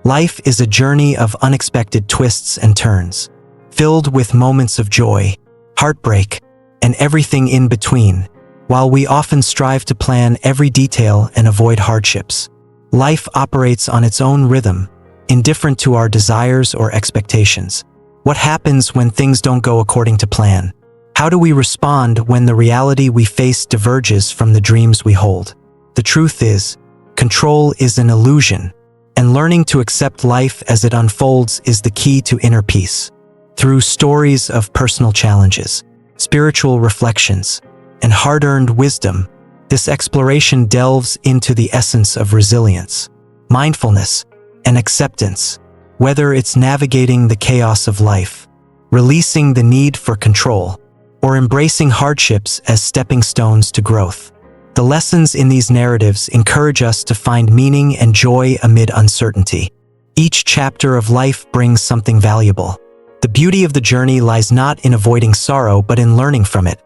Life is a journey of unexpected twists and turns, filled with moments of joy, heartbreak, and everything in between. While we often strive to plan every detail and avoid hardships, life operates on its own rhythm, indifferent to our desires or expectations. What happens when things don't go according to plan? How do we respond when the reality we face diverges from the dreams we hold? The truth is, control is an illusion, and learning to accept life as it unfolds is the key to inner peace. Through stories of personal challenges, spiritual reflections, and hard-earned wisdom, this exploration delves into the essence of resilience, mindfulness, and acceptance. Whether it's navigating the chaos of life, releasing the need for control, or embracing hardships as stepping stones to growth, the lessons in these narratives encourage us to find meaning and joy amid uncertainty. Each chapter of life brings something valuable. The beauty of the journey lies not in avoiding sorrow but in learning from it,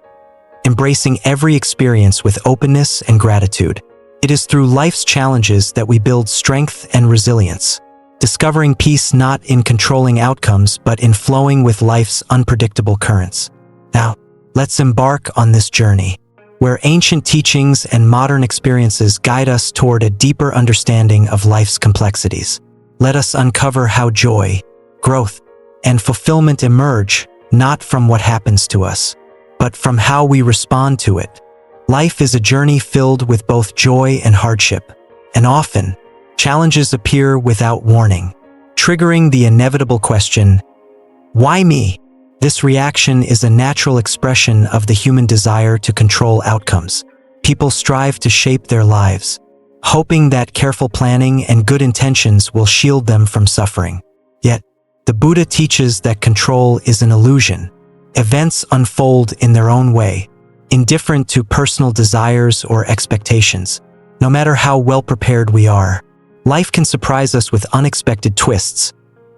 embracing every experience with openness and gratitude. It is through life's challenges that we build strength and resilience, discovering peace not in controlling outcomes but in flowing with life's unpredictable currents. Now, let's embark on this journey, where ancient teachings and modern experiences guide us toward a deeper understanding of life's complexities. Let us uncover how joy, growth, and fulfillment emerge not from what happens to us, but from how we respond to it. Life is a journey filled with both joy and hardship, and often, challenges appear without warning, triggering the inevitable question, why me? This reaction is a natural expression of the human desire to control outcomes. People strive to shape their lives, hoping that careful planning and good intentions will shield them from suffering. Yet, the Buddha teaches that control is an illusion. Events unfold in their own way, indifferent to personal desires or expectations. No matter how well prepared we are, life can surprise us with unexpected twists,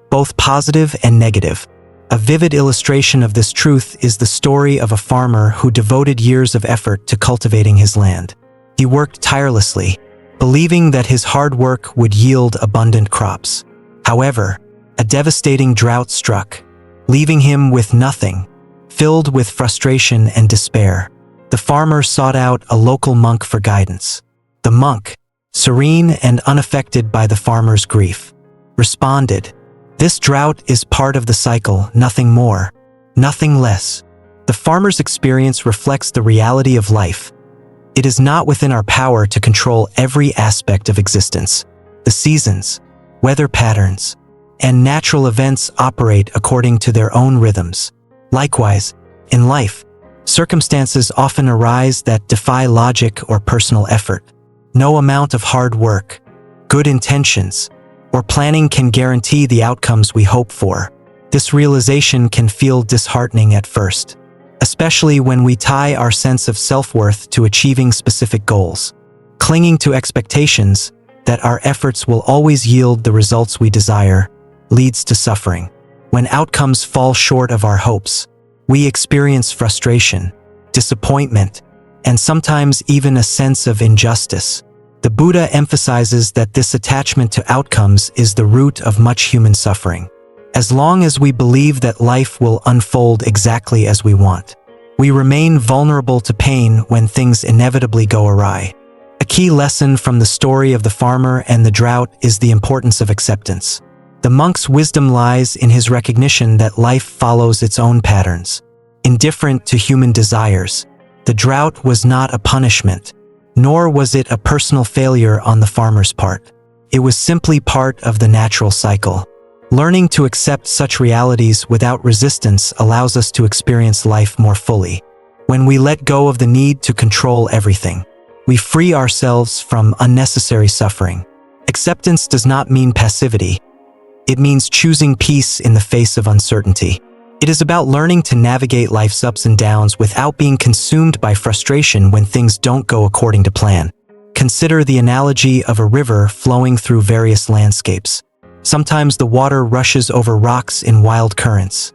both positive and negative. A vivid illustration of this truth is the story of a farmer who devoted years of effort to cultivating his land. He worked tirelessly, believing that his hard work would yield abundant crops. However, a devastating drought struck, leaving him with nothing. Filled with frustration and despair, the farmer sought out a local monk for guidance. The monk, serene and unaffected by the farmer's grief, responded, "This drought is part of the cycle, nothing more, nothing less." The farmer's experience reflects the reality of life. It is not within our power to control every aspect of existence. The seasons, weather patterns, and natural events operate according to their own rhythms. Likewise, in life, circumstances often arise that defy logic or personal effort. No amount of hard work, good intentions, or planning can guarantee the outcomes we hope for. This realization can feel disheartening at first, especially when we tie our sense of self-worth to achieving specific goals. Clinging to expectations that our efforts will always yield the results we desire leads to suffering. When outcomes fall short of our hopes, we experience frustration, disappointment, and sometimes even a sense of injustice. The Buddha emphasizes that this attachment to outcomes is the root of much human suffering. As long as we believe that life will unfold exactly as we want, we remain vulnerable to pain when things inevitably go awry. A key lesson from the story of the farmer and the drought is the importance of acceptance. The monk's wisdom lies in his recognition that life follows its own patterns. Indifferent to human desires, the drought was not a punishment, nor was it a personal failure on the farmer's part. It was simply part of the natural cycle. Learning to accept such realities without resistance allows us to experience life more fully. When we let go of the need to control everything, we free ourselves from unnecessary suffering. Acceptance does not mean passivity. It means choosing peace in the face of uncertainty. It is about learning to navigate life's ups and downs without being consumed by frustration when things don't go according to plan. Consider the analogy of a river flowing through various landscapes. Sometimes the water rushes over rocks in wild currents.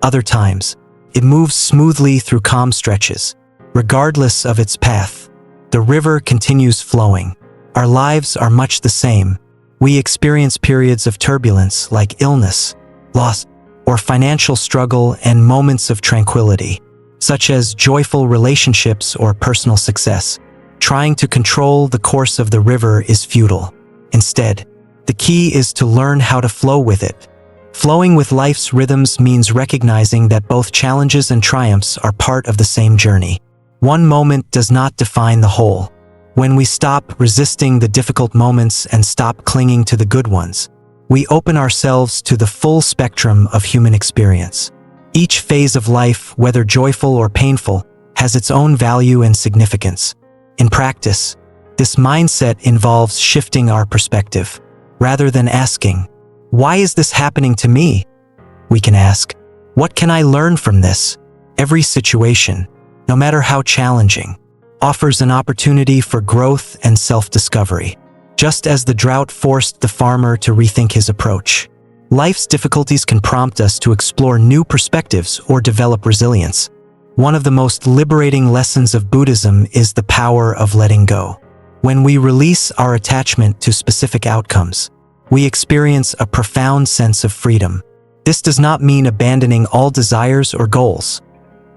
Other times, it moves smoothly through calm stretches. Regardless of its path, the river continues flowing. Our lives are much the same. We experience periods of turbulence like illness, loss, or financial struggle, and moments of tranquility, such as joyful relationships or personal success. Trying to control the course of the river is futile. Instead, the key is to learn how to flow with it. Flowing with life's rhythms means recognizing that both challenges and triumphs are part of the same journey. One moment does not define the whole. When we stop resisting the difficult moments and stop clinging to the good ones, we open ourselves to the full spectrum of human experience. Each phase of life, whether joyful or painful, has its own value and significance. In practice, this mindset involves shifting our perspective. Rather than asking, "Why is this happening to me?" we can ask, "What can I learn from this?" Every situation, no matter how challenging, offers an opportunity for growth and self-discovery. Just as the drought forced the farmer to rethink his approach, life's difficulties can prompt us to explore new perspectives or develop resilience. One of the most liberating lessons of Buddhism is the power of letting go. When we release our attachment to specific outcomes, we experience a profound sense of freedom. This does not mean abandoning all desires or goals.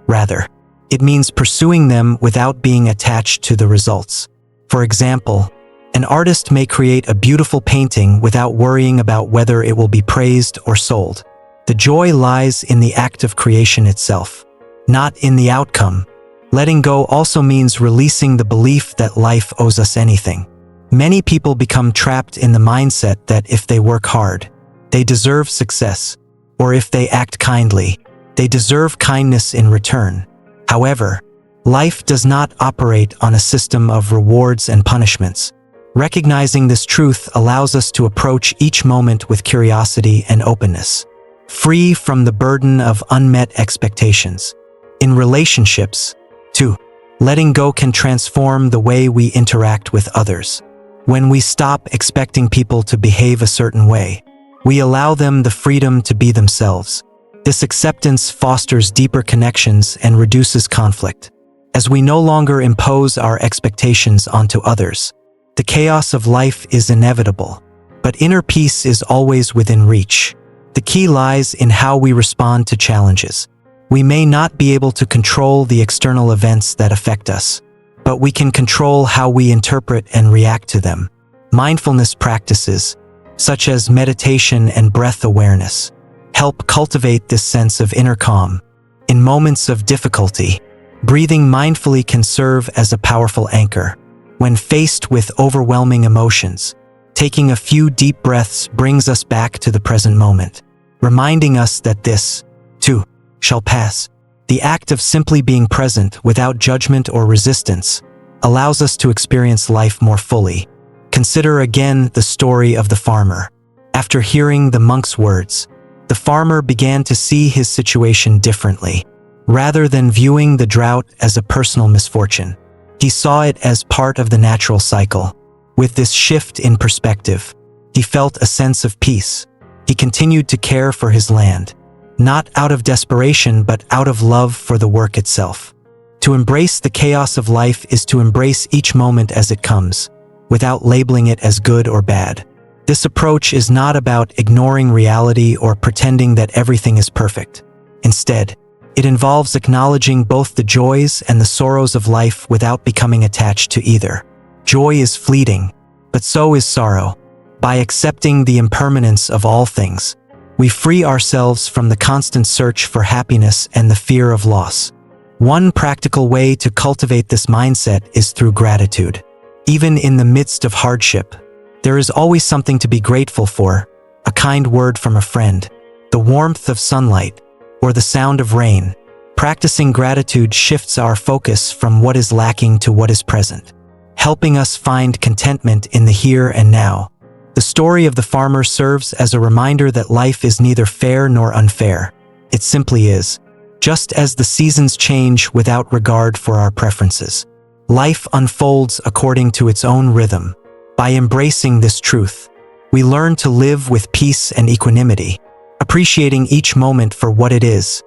Rather, it means pursuing them without being attached to the results. For example, an artist may create a beautiful painting without worrying about whether it will be praised or sold. The joy lies in the act of creation itself, not in the outcome. Letting go also means releasing the belief that life owes us anything. Many people become trapped in the mindset that if they work hard, they deserve success, or if they act kindly, they deserve kindness in return. However, life does not operate on a system of rewards and punishments. Recognizing this truth allows us to approach each moment with curiosity and openness, free from the burden of unmet expectations. In relationships, too, letting go can transform the way we interact with others. When we stop expecting people to behave a certain way, we allow them the freedom to be themselves. This acceptance fosters deeper connections and reduces conflict. As we no longer impose our expectations onto others, the chaos of life is inevitable, but inner peace is always within reach. The key lies in how we respond to challenges. We may not be able to control the external events that affect us, but we can control how we interpret and react to them. Mindfulness practices, such as meditation and breath awareness, help cultivate this sense of inner calm. In moments of difficulty, breathing mindfully can serve as a powerful anchor. When faced with overwhelming emotions, taking a few deep breaths brings us back to the present moment, reminding us that this, too, shall pass. The act of simply being present without judgment or resistance allows us to experience life more fully. Consider again the story of the farmer. After hearing the monk's words, the farmer began to see his situation differently. Rather than viewing the drought as a personal misfortune, he saw it as part of the natural cycle. With this shift in perspective, he felt a sense of peace. He continued to care for his land, not out of desperation but out of love for the work itself. To embrace the chaos of life is to embrace each moment as it comes, without labeling it as good or bad. This approach is not about ignoring reality or pretending that everything is perfect. Instead, it involves acknowledging both the joys and the sorrows of life without becoming attached to either. Joy is fleeting, but so is sorrow. By accepting the impermanence of all things, we free ourselves from the constant search for happiness and the fear of loss. One practical way to cultivate this mindset is through gratitude. Even in the midst of hardship, there is always something to be grateful for: a kind word from a friend, the warmth of sunlight, or the sound of rain. Practicing gratitude shifts our focus from what is lacking to what is present, helping us find contentment in the here and now. The story of the farmer serves as a reminder that life is neither fair nor unfair. It simply is. Just as the seasons change without regard for our preferences, life unfolds according to its own rhythm. By embracing this truth, we learn to live with peace and equanimity, appreciating each moment for what it is,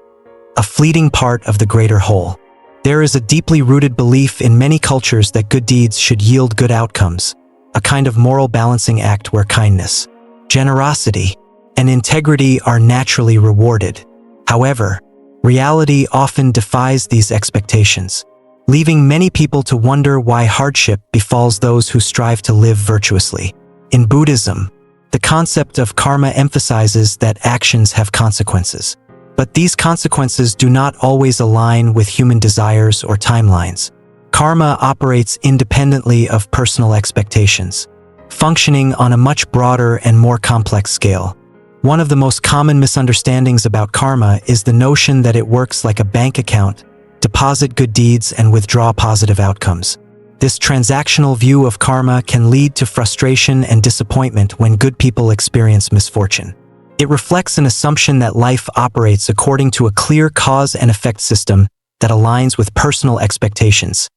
a fleeting part of the greater whole. There is a deeply rooted belief in many cultures that good deeds should yield good outcomes. a kind of moral balancing act where kindness, generosity, and integrity are naturally rewarded. However, reality often defies these expectations, leaving many people to wonder why hardship befalls those who strive to live virtuously. In Buddhism, the concept of karma emphasizes that actions have consequences. But these consequences do not always align with human desires or timelines. Karma operates independently of personal expectations, functioning on a much broader and more complex scale. One of the most common misunderstandings about karma is the notion that it works like a bank account, deposit good deeds and withdraw positive outcomes. This transactional view of karma can lead to frustration and disappointment when good people experience misfortune. It reflects an assumption that life operates according to a clear cause and effect system that aligns with personal expectations.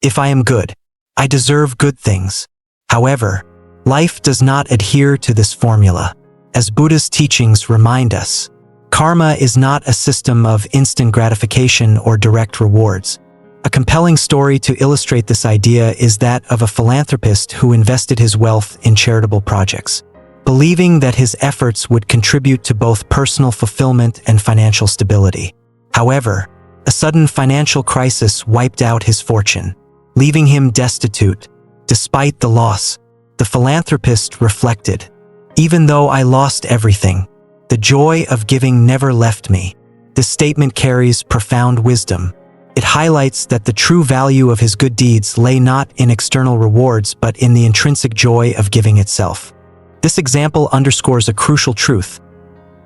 If I am good, I deserve good things. However, life does not adhere to this formula. As Buddha's teachings remind us, karma is not a system of instant gratification or direct rewards. A compelling story to illustrate this idea is that of a philanthropist who invested his wealth in charitable projects, believing that his efforts would contribute to both personal fulfillment and financial stability. However, a sudden financial crisis wiped out his fortune, leaving him destitute. Despite the loss, the philanthropist reflected, "Even though I lost everything, the joy of giving never left me." This statement carries profound wisdom. It highlights that the true value of his good deeds lay not in external rewards but in the intrinsic joy of giving itself. This example underscores a crucial truth.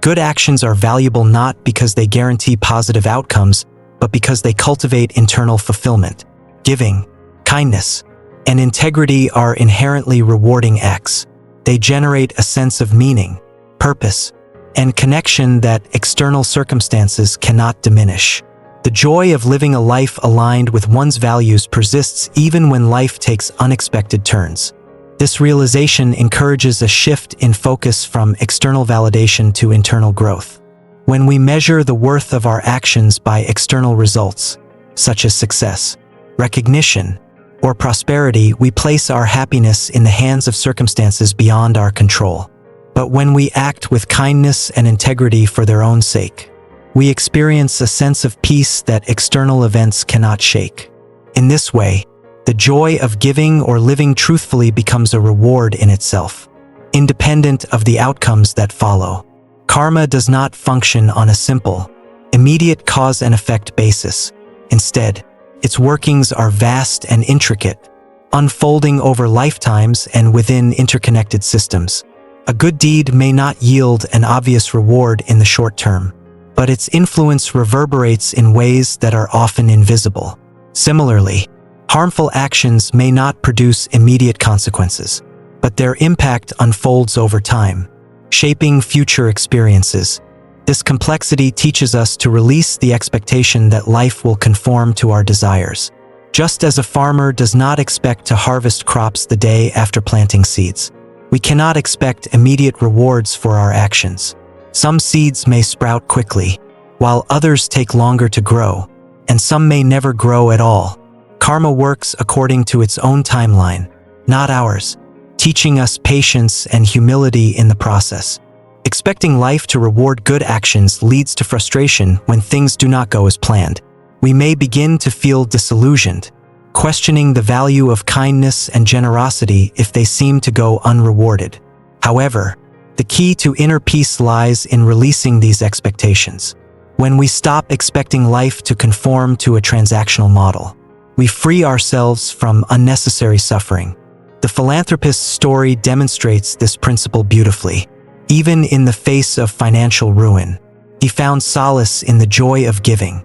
Good actions are valuable not because they guarantee positive outcomes, but because they cultivate internal fulfillment. Giving, kindness, and integrity are inherently rewarding acts. They generate a sense of meaning, purpose, and connection that external circumstances cannot diminish. The joy of living a life aligned with one's values persists even when life takes unexpected turns. This realization encourages a shift in focus from external validation to internal growth. When we measure the worth of our actions by external results, such as success, recognition, or prosperity, we place our happiness in the hands of circumstances beyond our control. But when we act with kindness and integrity for their own sake, we experience a sense of peace that external events cannot shake. In this way, the joy of giving or living truthfully becomes a reward in itself, independent of the outcomes that follow. Karma does not function on a simple, immediate cause and effect basis. Instead, its workings are vast and intricate, unfolding over lifetimes and within interconnected systems. A good deed may not yield an obvious reward in the short term, but its influence reverberates in ways that are often invisible. Similarly, harmful actions may not produce immediate consequences, but their impact unfolds over time, shaping future experiences. This complexity teaches us to release the expectation that life will conform to our desires. Just as a farmer does not expect to harvest crops the day after planting seeds, we cannot expect immediate rewards for our actions. Some seeds may sprout quickly, while others take longer to grow, and some may never grow at all. Karma works according to its own timeline, not ours, teaching us patience and humility in the process. Expecting life to reward good actions leads to frustration when things do not go as planned. We may begin to feel disillusioned, questioning the value of kindness and generosity if they seem to go unrewarded. However, the key to inner peace lies in releasing these expectations. When we stop expecting life to conform to a transactional model, we free ourselves from unnecessary suffering. The philanthropist's story demonstrates this principle beautifully. Even in the face of financial ruin, he found solace in the joy of giving.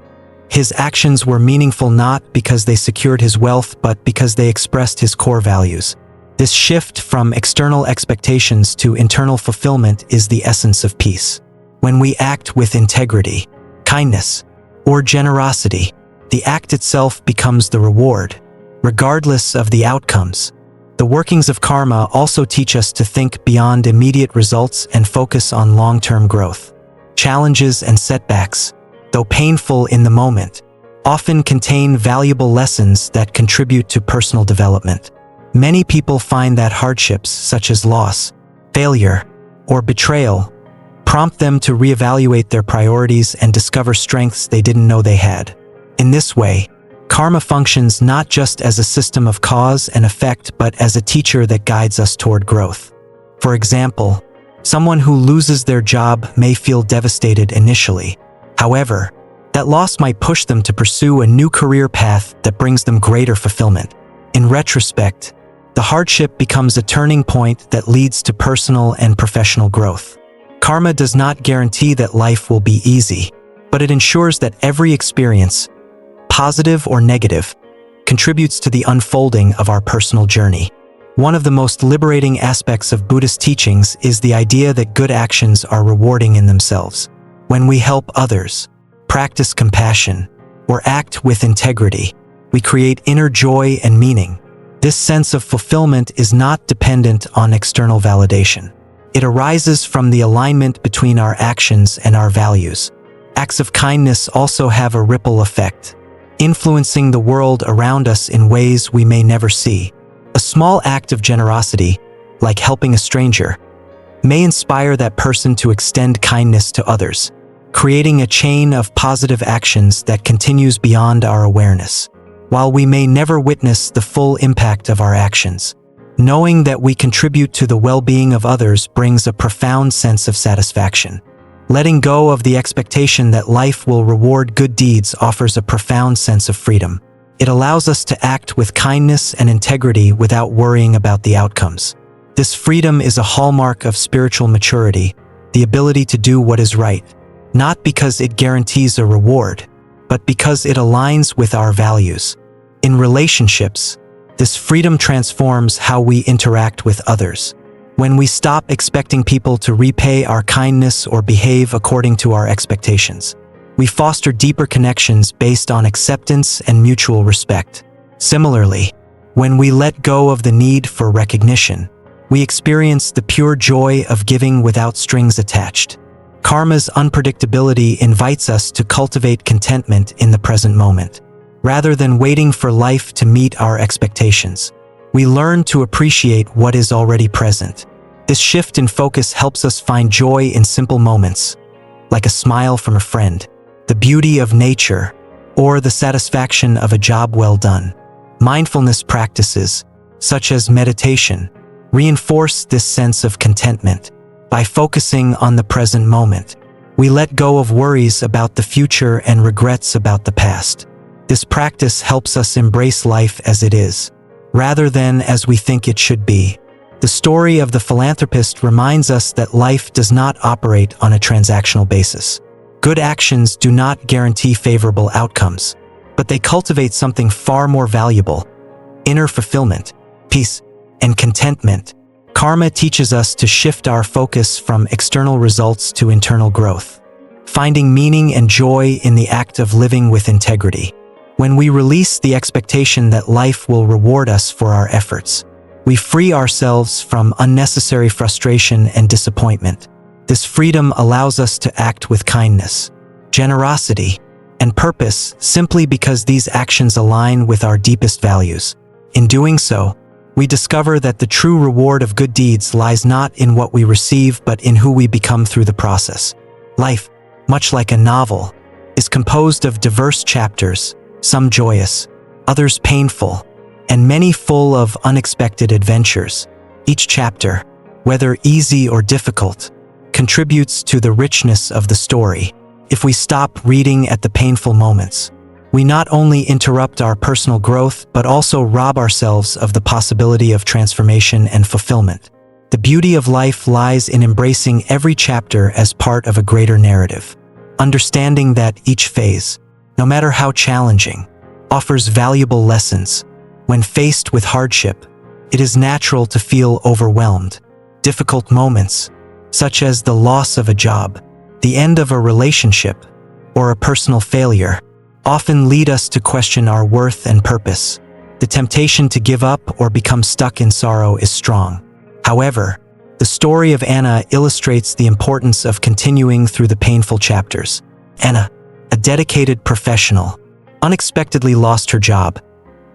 His actions were meaningful not because they secured his wealth, but because they expressed his core values. This shift from external expectations to internal fulfillment is the essence of peace. When we act with integrity, kindness, or generosity, the act itself becomes the reward, regardless of the outcomes. The workings of karma also teach us to think beyond immediate results and focus on long-term growth. Challenges and setbacks, though painful in the moment, often contain valuable lessons that contribute to personal development. Many people find that hardships such as loss, failure, or betrayal prompt them to reevaluate their priorities and discover strengths they didn't know they had. In this way, karma functions not just as a system of cause and effect but as a teacher that guides us toward growth. For example, someone who loses their job may feel devastated initially. However, that loss might push them to pursue a new career path that brings them greater fulfillment. In retrospect, the hardship becomes a turning point that leads to personal and professional growth. Karma does not guarantee that life will be easy, but it ensures that every experience, positive or negative, contributes to the unfolding of our personal journey. One of the most liberating aspects of Buddhist teachings is the idea that good actions are rewarding in themselves. When we help others, practice compassion, or act with integrity, we create inner joy and meaning. This sense of fulfillment is not dependent on external validation. It arises from the alignment between our actions and our values. Acts of kindness also have a ripple effect, influencing the world around us in ways we may never see. A small act of generosity, like helping a stranger, may inspire that person to extend kindness to others, creating a chain of positive actions that continues beyond our awareness. While we may never witness the full impact of our actions, knowing that we contribute to the well-being of others brings a profound sense of satisfaction. Letting go of the expectation that life will reward good deeds offers a profound sense of freedom. It allows us to act with kindness and integrity without worrying about the outcomes. This freedom is a hallmark of spiritual maturity, the ability to do what is right, not because it guarantees a reward, but because it aligns with our values. In relationships, this freedom transforms how we interact with others. When we stop expecting people to repay our kindness or behave according to our expectations, we foster deeper connections based on acceptance and mutual respect. Similarly, when we let go of the need for recognition, we experience the pure joy of giving without strings attached. Karma's unpredictability invites us to cultivate contentment in the present moment. Rather than waiting for life to meet our expectations, we learn to appreciate what is already present. This shift in focus helps us find joy in simple moments, like a smile from a friend, the beauty of nature, or the satisfaction of a job well done. Mindfulness practices, such as meditation, reinforce this sense of contentment. By focusing on the present moment, we let go of worries about the future and regrets about the past. This practice helps us embrace life as it is, rather than as we think it should be. The story of the philanthropist reminds us that life does not operate on a transactional basis. Good actions do not guarantee favorable outcomes, but they cultivate something far more valuable: inner fulfillment, peace, and contentment. Karma teaches us to shift our focus from external results to internal growth, finding meaning and joy in the act of living with integrity. When we release the expectation that life will reward us for our efforts, we free ourselves from unnecessary frustration and disappointment. This freedom allows us to act with kindness, generosity, and purpose simply because these actions align with our deepest values. In doing so, we discover that the true reward of good deeds lies not in what we receive but in who we become through the process. Life, much like a novel, is composed of diverse chapters, some joyous, others painful, and many full of unexpected adventures. Each chapter, whether easy or difficult, contributes to the richness of the story. If we stop reading at the painful moments, we not only interrupt our personal growth but also rob ourselves of the possibility of transformation and fulfillment. The beauty of life lies in embracing every chapter as part of a greater narrative, understanding that each phase, no matter how challenging, offers valuable lessons. When faced with hardship, it is natural to feel overwhelmed. Difficult moments, such as the loss of a job, the end of a relationship, or a personal failure, often lead us to question our worth and purpose. The temptation to give up or become stuck in sorrow is strong. However, the story of Anna illustrates the importance of continuing through the painful chapters. Anna, a dedicated professional, unexpectedly lost her job,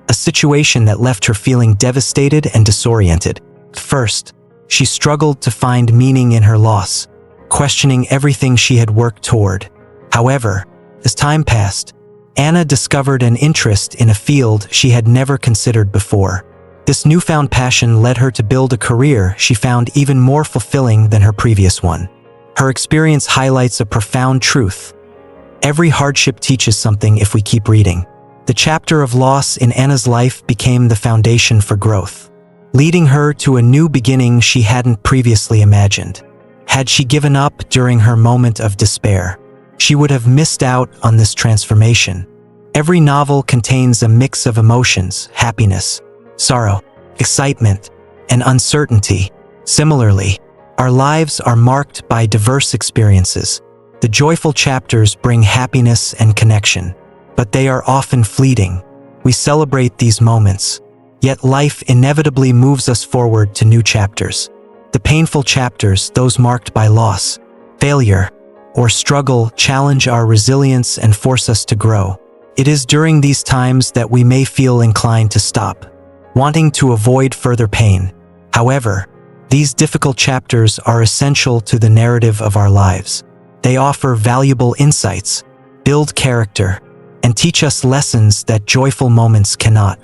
a situation that left her feeling devastated and disoriented. First, she struggled to find meaning in her loss, questioning everything she had worked toward. However, as time passed, Anna discovered an interest in a field she had never considered before. This newfound passion led her to build a career she found even more fulfilling than her previous one. Her experience highlights a profound truth. Every hardship teaches something if we keep reading. The chapter of loss in Anna's life became the foundation for growth, leading her to a new beginning she hadn't previously imagined. Had she given up during her moment of despair, she would have missed out on this transformation. Every novel contains a mix of emotions: happiness, sorrow, excitement, and uncertainty. Similarly, our lives are marked by diverse experiences. The joyful chapters bring happiness and connection, but they are often fleeting. We celebrate these moments, yet life inevitably moves us forward to new chapters. The painful chapters, those marked by loss, failure, or struggle, challenge our resilience and force us to grow. It is during these times that we may feel inclined to stop, wanting to avoid further pain. However, these difficult chapters are essential to the narrative of our lives. They offer valuable insights, build character, and teach us lessons that joyful moments cannot.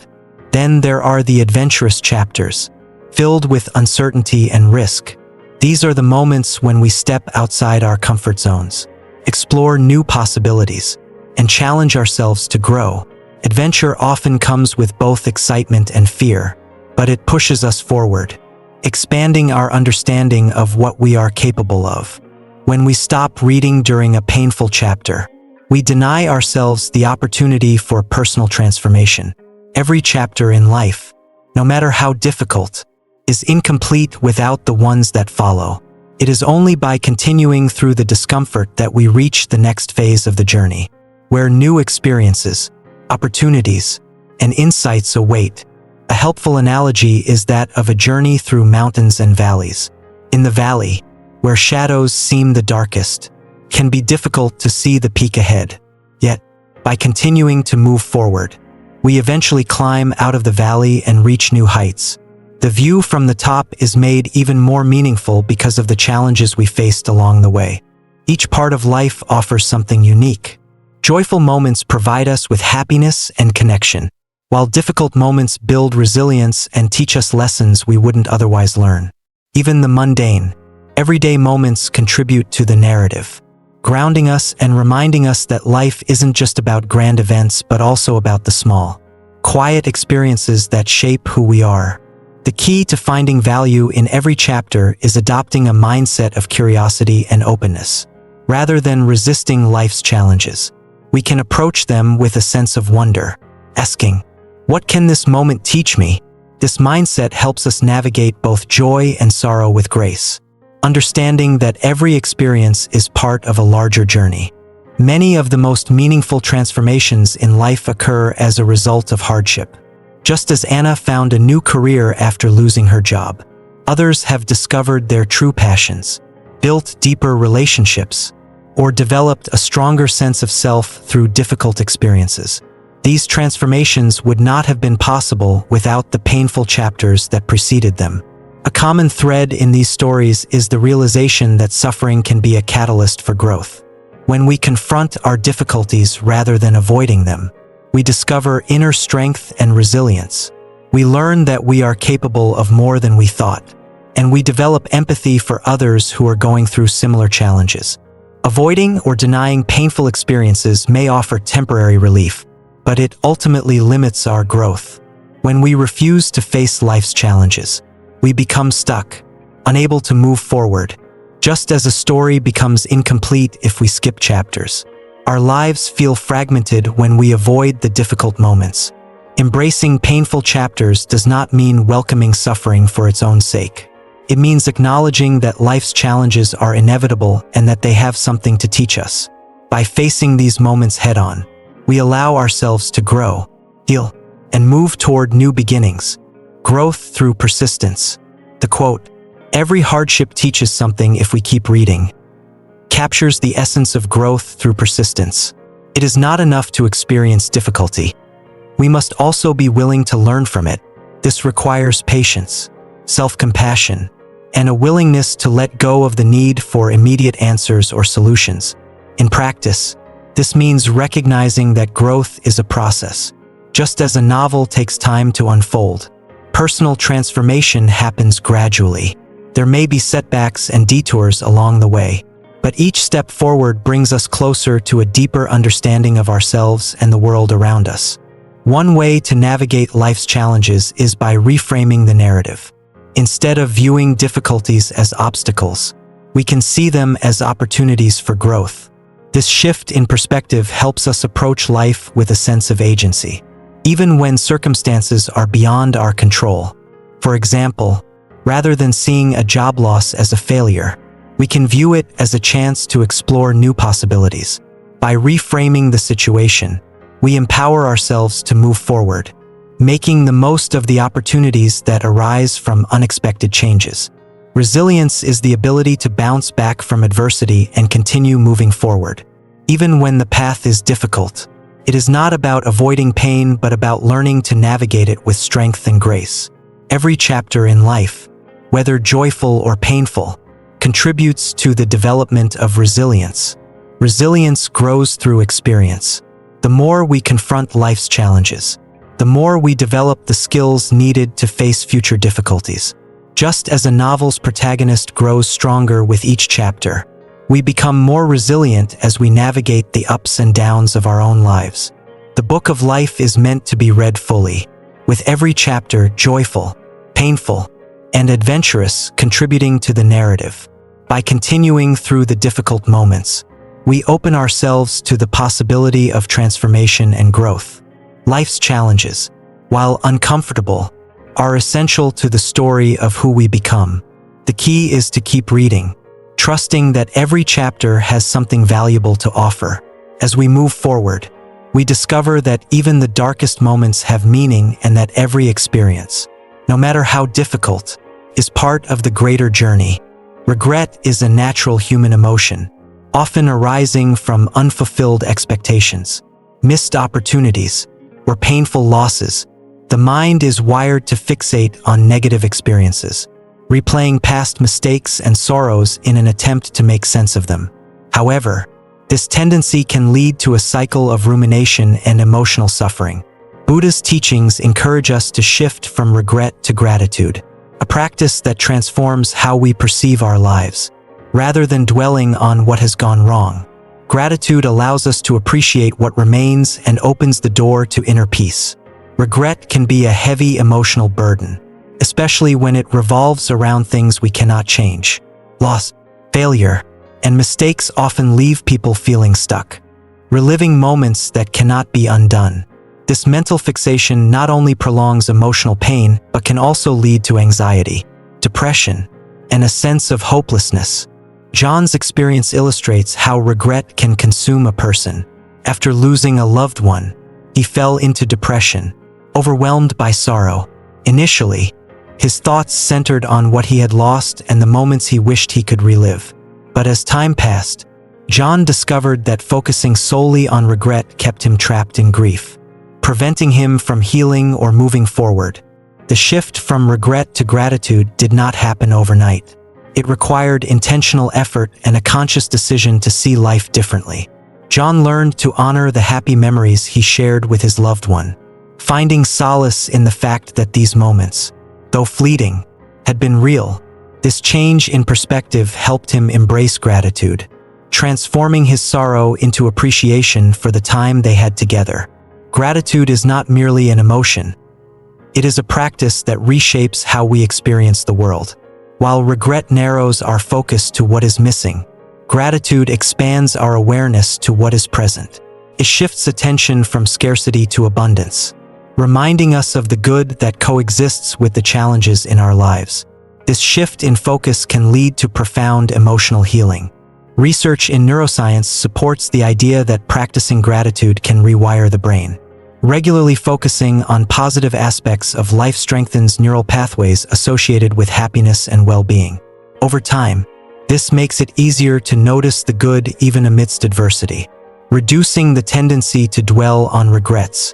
Then there are the adventurous chapters, filled with uncertainty and risk. These are the moments when we step outside our comfort zones, explore new possibilities, and challenge ourselves to grow. Adventure often comes with both excitement and fear, but it pushes us forward, expanding our understanding of what we are capable of. When we stop reading during a painful chapter, we deny ourselves the opportunity for personal transformation. Every chapter in life, no matter how difficult, is incomplete without the ones that follow. It is only by continuing through the discomfort that we reach the next phase of the journey, where new experiences, opportunities, and insights await. A helpful analogy is that of a journey through mountains and valleys. In the valley, where shadows seem the darkest, can be difficult to see the peak ahead. Yet, by continuing to move forward, we eventually climb out of the valley and reach new heights. The view from the top is made even more meaningful because of the challenges we faced along the way. Each part of life offers something unique. Joyful moments provide us with happiness and connection, while difficult moments build resilience and teach us lessons we wouldn't otherwise learn. Even the mundane, everyday moments contribute to the narrative, grounding us and reminding us that life isn't just about grand events but also about the small, quiet experiences that shape who we are. The key to finding value in every chapter is adopting a mindset of curiosity and openness. Rather than resisting life's challenges, we can approach them with a sense of wonder, asking, "What can this moment teach me?" This mindset helps us navigate both joy and sorrow with grace, understanding that every experience is part of a larger journey. Many of the most meaningful transformations in life occur as a result of hardship. Just as Anna found a new career after losing her job, others have discovered their true passions, built deeper relationships, or developed a stronger sense of self through difficult experiences. These transformations would not have been possible without the painful chapters that preceded them. A common thread in these stories is the realization that suffering can be a catalyst for growth. When we confront our difficulties rather than avoiding them, we discover inner strength and resilience. We learn that we are capable of more than we thought, and we develop empathy for others who are going through similar challenges. Avoiding or denying painful experiences may offer temporary relief, but it ultimately limits our growth. When we refuse to face life's challenges, we become stuck, unable to move forward, just as a story becomes incomplete if we skip chapters. Our lives feel fragmented when we avoid the difficult moments. Embracing painful chapters does not mean welcoming suffering for its own sake. It means acknowledging that life's challenges are inevitable and that they have something to teach us. By facing these moments head-on, we allow ourselves to grow, heal, and move toward new beginnings. Growth through persistence. The quote, "Every hardship teaches something if we keep reading," captures the essence of growth through persistence. It is not enough to experience difficulty. we must also be willing to learn from it. This requires patience, self-compassion, and a willingness to let go of the need for immediate answers or solutions. In practice, this means recognizing that growth is a process. Just as a novel takes time to unfold, personal transformation happens gradually. There may be setbacks and detours along the way, but each step forward brings us closer to a deeper understanding of ourselves and the world around us. One way to navigate life's challenges is by reframing the narrative. Instead of viewing difficulties as obstacles, we can see them as opportunities for growth. This shift in perspective helps us approach life with a sense of agency, even when circumstances are beyond our control. For example, rather than seeing a job loss as a failure, we can view it as a chance to explore new possibilities. By reframing the situation, we empower ourselves to move forward, making the most of the opportunities that arise from unexpected changes. Resilience is the ability to bounce back from adversity and continue moving forward, even when the path is difficult. It is not about avoiding pain, but about learning to navigate it with strength and grace. Every chapter in life, whether joyful or painful, contributes to the development of resilience. Resilience grows through experience. The more we confront life's challenges, the more we develop the skills needed to face future difficulties. Just as a novel's protagonist grows stronger with each chapter, we become more resilient as we navigate the ups and downs of our own lives. The book of life is meant to be read fully, with every chapter joyful, painful, and adventurous contributing to the narrative. By continuing through the difficult moments, we open ourselves to the possibility of transformation and growth. Life's challenges, while uncomfortable, are essential to the story of who we become. The key is to keep reading, trusting that every chapter has something valuable to offer. As we move forward, we discover that even the darkest moments have meaning and that every experience, no matter how difficult, is part of the greater journey. Regret is a natural human emotion, often arising from unfulfilled expectations, missed opportunities, or painful losses. The mind is wired to fixate on negative experiences, replaying past mistakes and sorrows in an attempt to make sense of them. However, this tendency can lead to a cycle of rumination and emotional suffering. Buddha's teachings encourage us to shift from regret to gratitude, a practice that transforms how we perceive our lives. Rather than dwelling on what has gone wrong, gratitude allows us to appreciate what remains and opens the door to inner peace. Regret can be a heavy emotional burden, especially when it revolves around things we cannot change. Loss, failure, and mistakes often leave people feeling stuck, reliving moments that cannot be undone. This mental fixation not only prolongs emotional pain, but can also lead to anxiety, depression, and a sense of hopelessness. John's experience illustrates how regret can consume a person. After losing a loved one, he fell into depression, overwhelmed by sorrow. Initially, his thoughts centered on what he had lost and the moments he wished he could relive. But as time passed, John discovered that focusing solely on regret kept him trapped in grief, preventing him from healing or moving forward. The shift from regret to gratitude did not happen overnight. It required intentional effort and a conscious decision to see life differently. John learned to honor the happy memories he shared with his loved one, finding solace in the fact that these moments, though fleeting, had been real. This change in perspective helped him embrace gratitude, transforming his sorrow into appreciation for the time they had together. Gratitude is not merely an emotion. It is a practice that reshapes how we experience the world. While regret narrows our focus to what is missing, gratitude expands our awareness to what is present. It shifts attention from scarcity to abundance, reminding us of the good that coexists with the challenges in our lives. This shift in focus can lead to profound emotional healing. Research in neuroscience supports the idea that practicing gratitude can rewire the brain. Regularly focusing on positive aspects of life strengthens neural pathways associated with happiness and well-being. Over time, this makes it easier to notice the good even amidst adversity, reducing the tendency to dwell on regrets.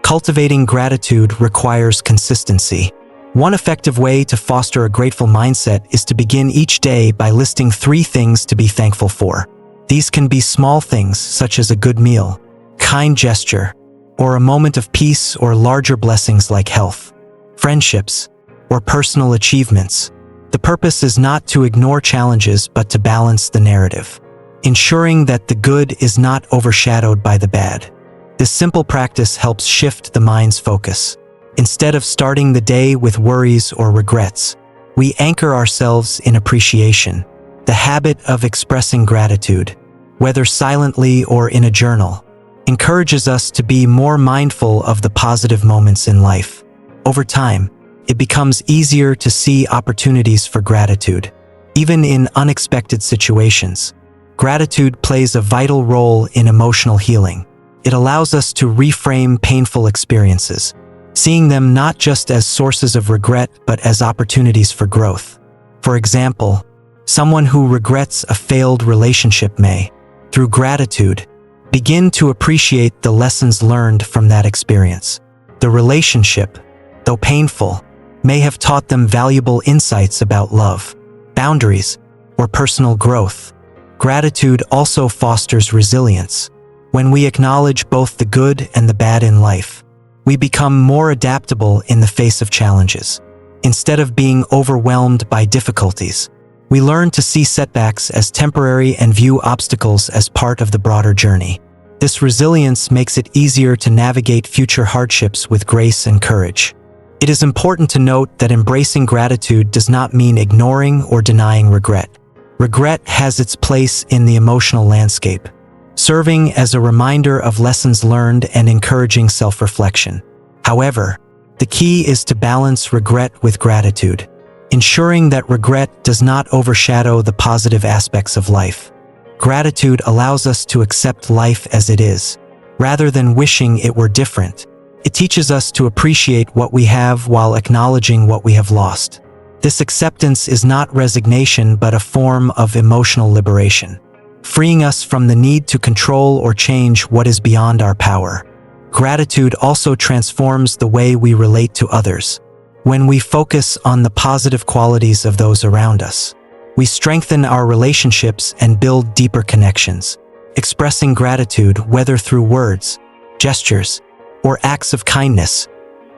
Cultivating gratitude requires consistency. One effective way to foster a grateful mindset is to begin each day by listing 3 things to be thankful for. These can be small things such as a good meal, kind gesture, or a moment of peace, or larger blessings like health, friendships, or personal achievements. The purpose is not to ignore challenges but to balance the narrative, ensuring that the good is not overshadowed by the bad. This simple practice helps shift the mind's focus. Instead of starting the day with worries or regrets, we anchor ourselves in appreciation. The habit of expressing gratitude, whether silently or in a journal, encourages us to be more mindful of the positive moments in life. Over time, it becomes easier to see opportunities for gratitude, even in unexpected situations. Gratitude plays a vital role in emotional healing. It allows us to reframe painful experiences, seeing them not just as sources of regret but as opportunities for growth. For example, someone who regrets a failed relationship may, through gratitude, begin to appreciate the lessons learned from that experience. The relationship, though painful, may have taught them valuable insights about love, boundaries, or personal growth. Gratitude also fosters resilience. When we acknowledge both the good and the bad in life, we become more adaptable in the face of challenges. Instead of being overwhelmed by difficulties, we learn to see setbacks as temporary and view obstacles as part of the broader journey. This resilience makes it easier to navigate future hardships with grace and courage. It is important to note that embracing gratitude does not mean ignoring or denying regret. Regret has its place in the emotional landscape, serving as a reminder of lessons learned and encouraging self-reflection. However, the key is to balance regret with gratitude, ensuring that regret does not overshadow the positive aspects of life. Gratitude allows us to accept life as it is, rather than wishing it were different. It teaches us to appreciate what we have while acknowledging what we have lost. This acceptance is not resignation but a form of emotional liberation, freeing us from the need to control or change what is beyond our power. Gratitude also transforms the way we relate to others. When we focus on the positive qualities of those around us, we strengthen our relationships and build deeper connections. Expressing gratitude, whether through words, gestures, or acts of kindness,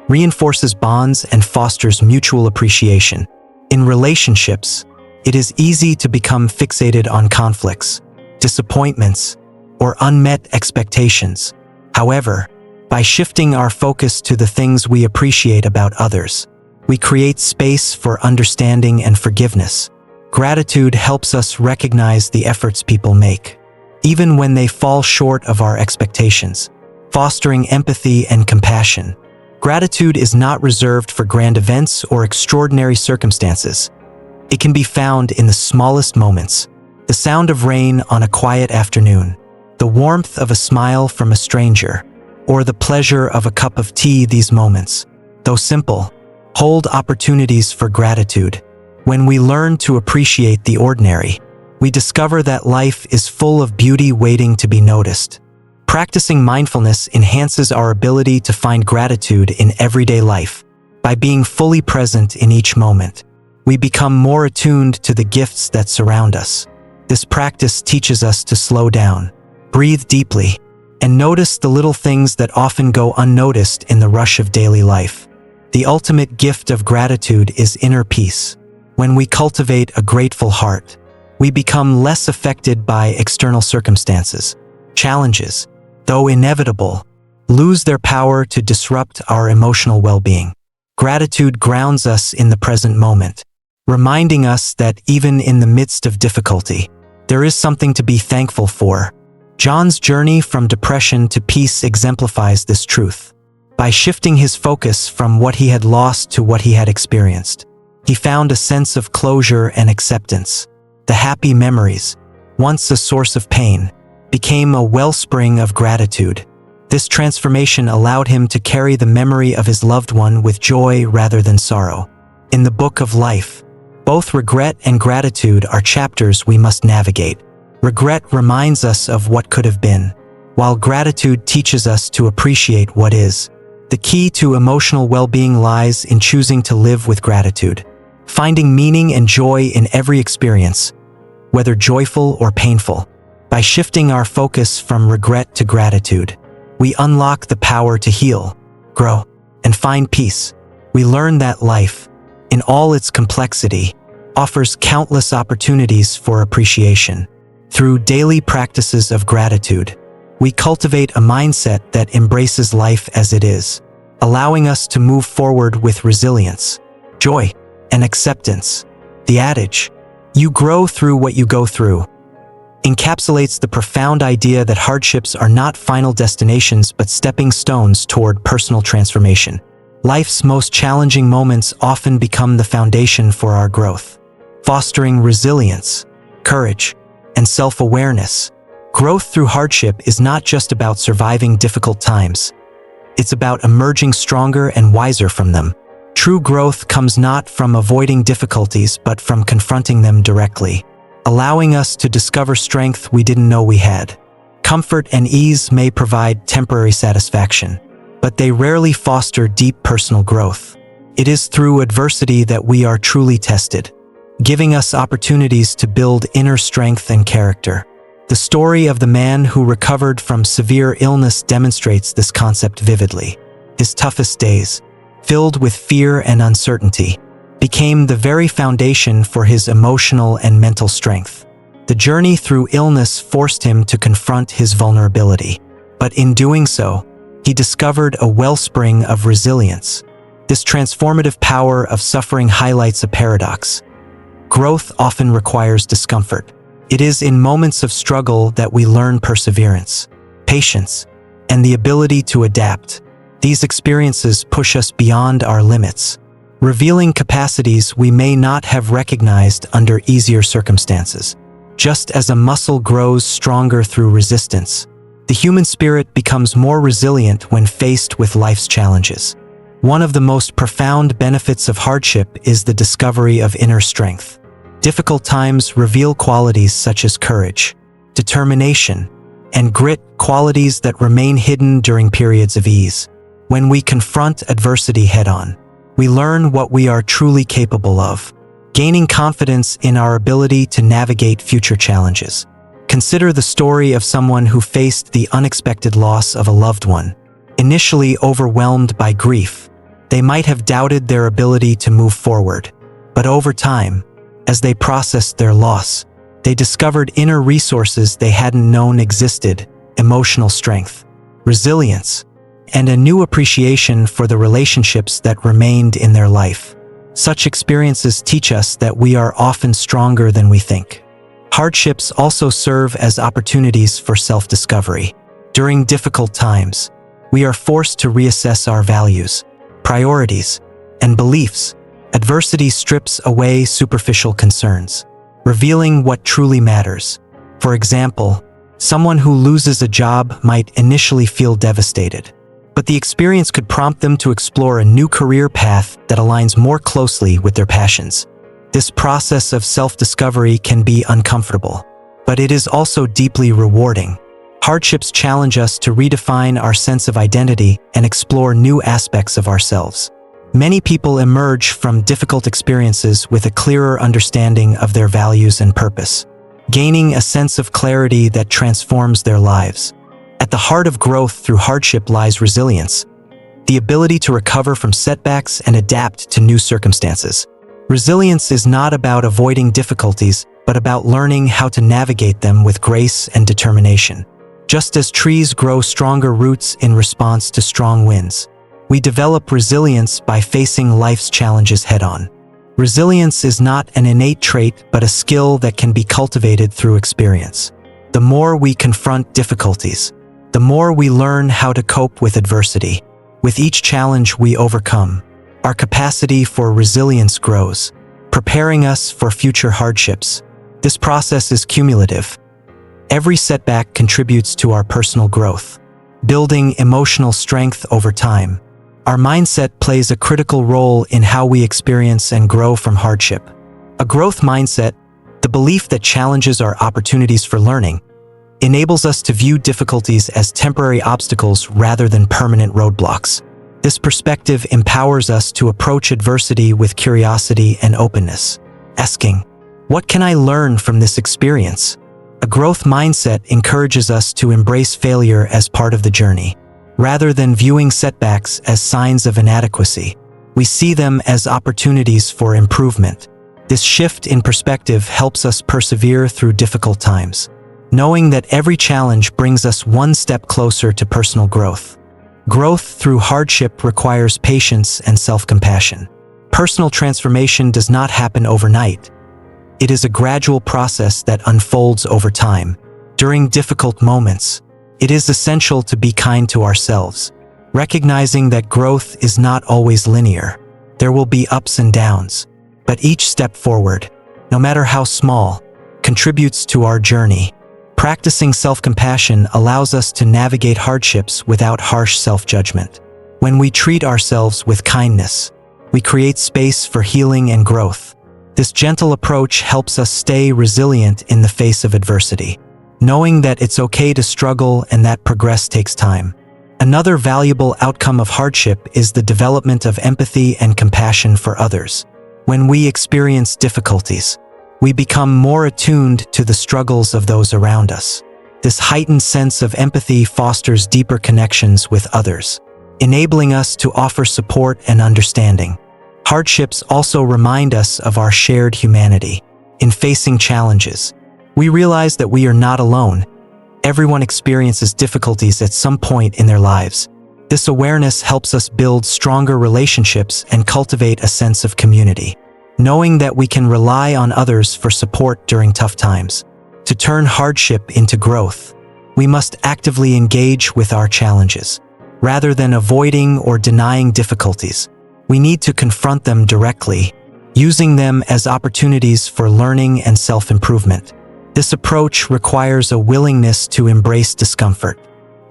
reinforces bonds and fosters mutual appreciation. In relationships, it is easy to become fixated on conflicts, disappointments, or unmet expectations. However, by shifting our focus to the things we appreciate about others, we create space for understanding and forgiveness. Gratitude helps us recognize the efforts people make, even when they fall short of our expectations, fostering empathy and compassion. Gratitude is not reserved for grand events or extraordinary circumstances. It can be found in the smallest moments: the sound of rain on a quiet afternoon, the warmth of a smile from a stranger, or the pleasure of a cup of tea. These moments, though simple, hold opportunities for gratitude. When we learn to appreciate the ordinary, we discover that life is full of beauty waiting to be noticed. Practicing mindfulness enhances our ability to find gratitude in everyday life. By being fully present in each moment, we become more attuned to the gifts that surround us. This practice teaches us to slow down, breathe deeply, and notice the little things that often go unnoticed in the rush of daily life. The ultimate gift of gratitude is inner peace. When we cultivate a grateful heart, we become less affected by external circumstances. Challenges, though inevitable, lose their power to disrupt our emotional well-being. Gratitude grounds us in the present moment, reminding us that even in the midst of difficulty, there is something to be thankful for. John's journey from depression to peace exemplifies this truth. By shifting his focus from what he had lost to what he had experienced, he found a sense of closure and acceptance. The happy memories, once a source of pain, became a wellspring of gratitude. This transformation allowed him to carry the memory of his loved one with joy rather than sorrow. In the book of life, both regret and gratitude are chapters we must navigate. Regret reminds us of what could have been, while gratitude teaches us to appreciate what is. The key to emotional well-being lies in choosing to live with gratitude, finding meaning and joy in every experience, whether joyful or painful. By shifting our focus from regret to gratitude, we unlock the power to heal, grow, and find peace. We learn that life, in all its complexity, offers countless opportunities for appreciation. Through daily practices of gratitude, we cultivate a mindset that embraces life as it is, allowing us to move forward with resilience, joy, and acceptance. The adage, "You grow through what you go through," encapsulates the profound idea that hardships are not final destinations but stepping stones toward personal transformation. Life's most challenging moments often become the foundation for our growth, fostering resilience, courage, and self-awareness. Growth through hardship is not just about surviving difficult times. It's about emerging stronger and wiser from them. True growth comes not from avoiding difficulties but from confronting them directly, allowing us to discover strength we didn't know we had. Comfort and ease may provide temporary satisfaction, but they rarely foster deep personal growth. It is through adversity that we are truly tested, giving us opportunities to build inner strength and character. The story of the man who recovered from severe illness demonstrates this concept vividly. His toughest days, filled with fear and uncertainty, became the very foundation for his emotional and mental strength. The journey through illness forced him to confront his vulnerability, but in doing so, he discovered a wellspring of resilience. This transformative power of suffering highlights a paradox. Growth often requires discomfort. It is in moments of struggle that we learn perseverance, patience, and the ability to adapt. These experiences push us beyond our limits, revealing capacities we may not have recognized under easier circumstances. Just as a muscle grows stronger through resistance, the human spirit becomes more resilient when faced with life's challenges. One of the most profound benefits of hardship is the discovery of inner strength. Difficult times reveal qualities such as courage, determination, and grit, qualities that remain hidden during periods of ease. When we confront adversity head-on, we learn what we are truly capable of, gaining confidence in our ability to navigate future challenges. Consider the story of someone who faced the unexpected loss of a loved one. Initially overwhelmed by grief, they might have doubted their ability to move forward, but over time, as they processed their loss, they discovered inner resources they hadn't known existed: emotional strength, resilience, and a new appreciation for the relationships that remained in their life. Such experiences teach us that we are often stronger than we think. Hardships also serve as opportunities for self-discovery. During difficult times, we are forced to reassess our values, priorities, and beliefs. Adversity strips away superficial concerns, revealing what truly matters. For example, someone who loses a job might initially feel devastated, but the experience could prompt them to explore a new career path that aligns more closely with their passions. This process of self-discovery can be uncomfortable, but it is also deeply rewarding. Hardships challenge us to redefine our sense of identity and explore new aspects of ourselves. Many people emerge from difficult experiences with a clearer understanding of their values and purpose, gaining a sense of clarity that transforms their lives. At the heart of growth through hardship lies resilience, the ability to recover from setbacks and adapt to new circumstances. Resilience is not about avoiding difficulties, but about learning how to navigate them with grace and determination. Just as trees grow stronger roots in response to strong winds, we develop resilience by facing life's challenges head-on. Resilience is not an innate trait, but a skill that can be cultivated through experience. The more we confront difficulties, the more we learn how to cope with adversity. With each challenge we overcome, our capacity for resilience grows, preparing us for future hardships. This process is cumulative. Every setback contributes to our personal growth, building emotional strength over time. Our mindset plays a critical role in how we experience and grow from hardship. A growth mindset, the belief that challenges are opportunities for learning, enables us to view difficulties as temporary obstacles rather than permanent roadblocks. This perspective empowers us to approach adversity with curiosity and openness, asking, "What can I learn from this experience?" A growth mindset encourages us to embrace failure as part of the journey. Rather than viewing setbacks as signs of inadequacy, we see them as opportunities for improvement. This shift in perspective helps us persevere through difficult times, knowing that every challenge brings us one step closer to personal growth. Growth through hardship requires patience and self-compassion. Personal transformation does not happen overnight. It is a gradual process that unfolds over time. During difficult moments, it is essential to be kind to ourselves, recognizing that growth is not always linear. There will be ups and downs, but each step forward, no matter how small, contributes to our journey. Practicing self-compassion allows us to navigate hardships without harsh self-judgment. When we treat ourselves with kindness, we create space for healing and growth. This gentle approach helps us stay resilient in the face of adversity, knowing that it's okay to struggle and that progress takes time. Another valuable outcome of hardship is the development of empathy and compassion for others. When we experience difficulties, we become more attuned to the struggles of those around us. This heightened sense of empathy fosters deeper connections with others, enabling us to offer support and understanding. Hardships also remind us of our shared humanity. In facing challenges, we realize that we are not alone. Everyone experiences difficulties at some point in their lives. This awareness helps us build stronger relationships and cultivate a sense of community, knowing that we can rely on others for support during tough times. To turn hardship into growth, we must actively engage with our challenges. Rather than avoiding or denying difficulties, we need to confront them directly, using them as opportunities for learning and self-improvement. This approach requires a willingness to embrace discomfort,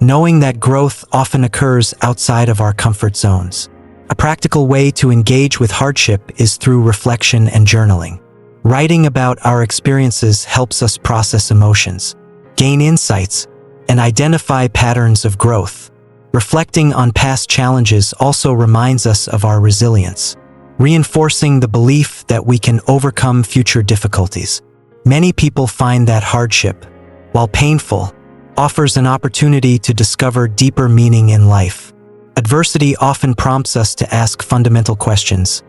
knowing that growth often occurs outside of our comfort zones. A practical way to engage with hardship is through reflection and journaling. Writing about our experiences helps us process emotions, gain insights, and identify patterns of growth. Reflecting on past challenges also reminds us of our resilience, reinforcing the belief that we can overcome future difficulties. Many people find that hardship, while painful, offers an opportunity to discover deeper meaning in life. Adversity often prompts us to ask fundamental questions.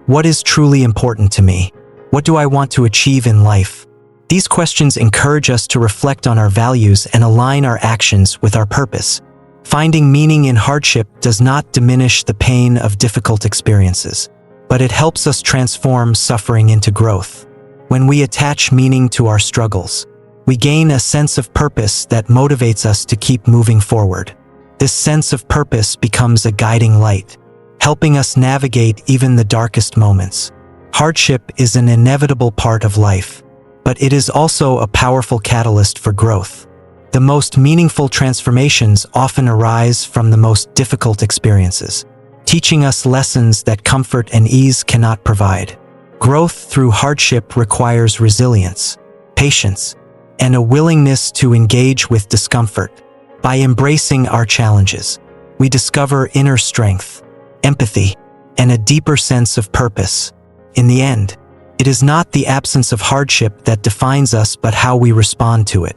What is truly important to me? What do I want to achieve in life? These questions encourage us to reflect on our values and align our actions with our purpose. Finding meaning in hardship does not diminish the pain of difficult experiences, but it helps us transform suffering into growth. When we attach meaning to our struggles, we gain a sense of purpose that motivates us to keep moving forward. This sense of purpose becomes a guiding light, helping us navigate even the darkest moments. Hardship is an inevitable part of life, but it is also a powerful catalyst for growth. The most meaningful transformations often arise from the most difficult experiences, teaching us lessons that comfort and ease cannot provide. Growth through hardship requires resilience, patience, and a willingness to engage with discomfort. By embracing our challenges, we discover inner strength, empathy, and a deeper sense of purpose. In the end, it is not the absence of hardship that defines us but how we respond to it.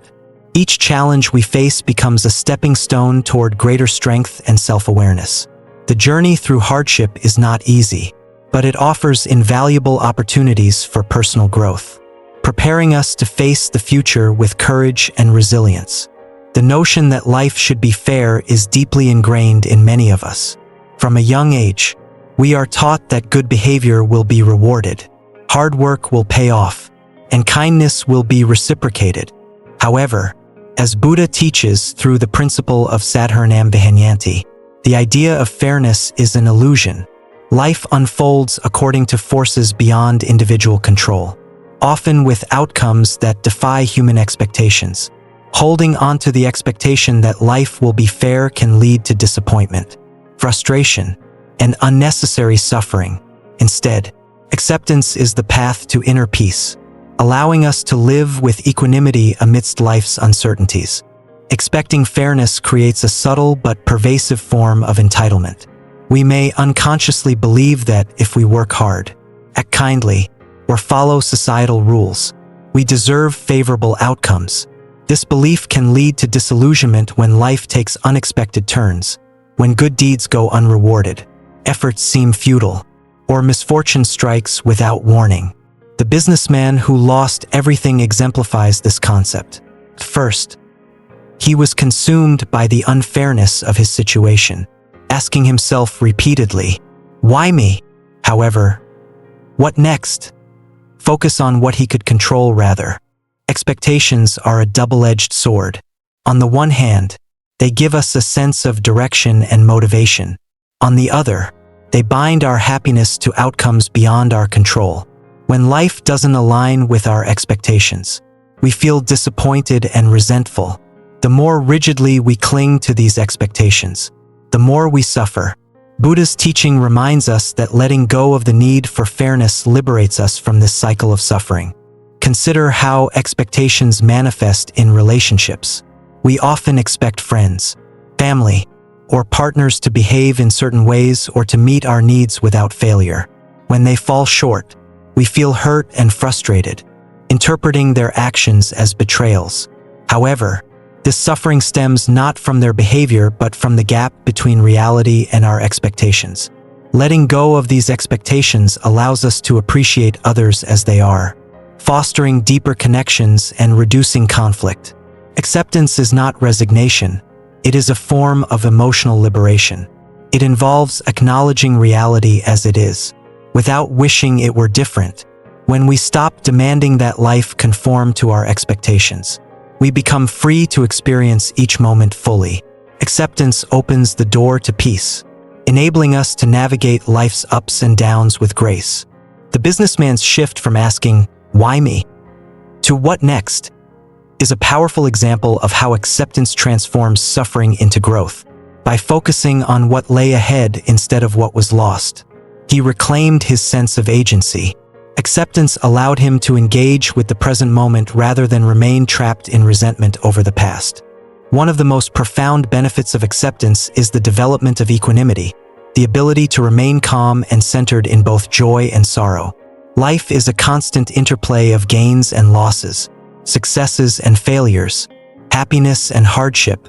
Each challenge we face becomes a stepping stone toward greater strength and self-awareness. The journey through hardship is not easy, but it offers invaluable opportunities for personal growth, preparing us to face the future with courage and resilience. The notion that life should be fair is deeply ingrained in many of us. From a young age, we are taught that good behavior will be rewarded, hard work will pay off, and kindness will be reciprocated. However, as Buddha teaches through the principle of Sadharanam Vihanyanti, the idea of fairness is an illusion. Life unfolds according to forces beyond individual control, often with outcomes that defy human expectations. Holding on to the expectation that life will be fair can lead to disappointment, frustration, and unnecessary suffering. Instead, acceptance is the path to inner peace, allowing us to live with equanimity amidst life's uncertainties. Expecting fairness creates a subtle but pervasive form of entitlement, We may unconsciously believe that if we work hard, act kindly, or follow societal rules, we deserve favorable outcomes. This belief can lead to disillusionment when life takes unexpected turns, when good deeds go unrewarded, efforts seem futile, or misfortune strikes without warning. The businessman who lost everything exemplifies this concept. First, he was consumed by the unfairness of his situation, asking himself repeatedly, "Why me?" However, what next? Focus on what he could control rather. Expectations are a double-edged sword. On the one hand, they give us a sense of direction and motivation. On the other, they bind our happiness to outcomes beyond our control. When life doesn't align with our expectations, we feel disappointed and resentful. The more rigidly we cling to these expectations, the more we suffer. Buddha's teaching reminds us that letting go of the need for fairness liberates us from this cycle of suffering. Consider how expectations manifest in relationships. We often expect friends, family, or partners to behave in certain ways or to meet our needs without failure. When they fall short, we feel hurt and frustrated, interpreting their actions as betrayals. However, this suffering stems not from their behavior but from the gap between reality and our expectations. Letting go of these expectations allows us to appreciate others as they are, fostering deeper connections and reducing conflict. Acceptance is not resignation, it is a form of emotional liberation. It involves acknowledging reality as it is, without wishing it were different. When we stop demanding that life conform to our expectations, we become free to experience each moment fully. Acceptance opens the door to peace, enabling us to navigate life's ups and downs with grace. The businessman's shift from asking, "Why me?" to "What next?" is a powerful example of how acceptance transforms suffering into growth. By focusing on what lay ahead instead of what was lost, he reclaimed his sense of agency. Acceptance allowed him to engage with the present moment rather than remain trapped in resentment over the past. One of the most profound benefits of acceptance is the development of equanimity, the ability to remain calm and centered in both joy and sorrow. Life is a constant interplay of gains and losses, successes and failures, happiness and hardship.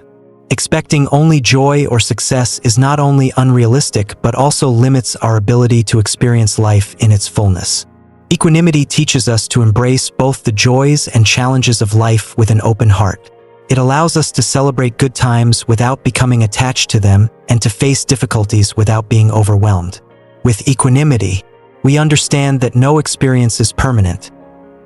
Expecting only joy or success is not only unrealistic but also limits our ability to experience life in its fullness. Equanimity teaches us to embrace both the joys and challenges of life with an open heart. It allows us to celebrate good times without becoming attached to them and to face difficulties without being overwhelmed. With equanimity, we understand that no experience is permanent.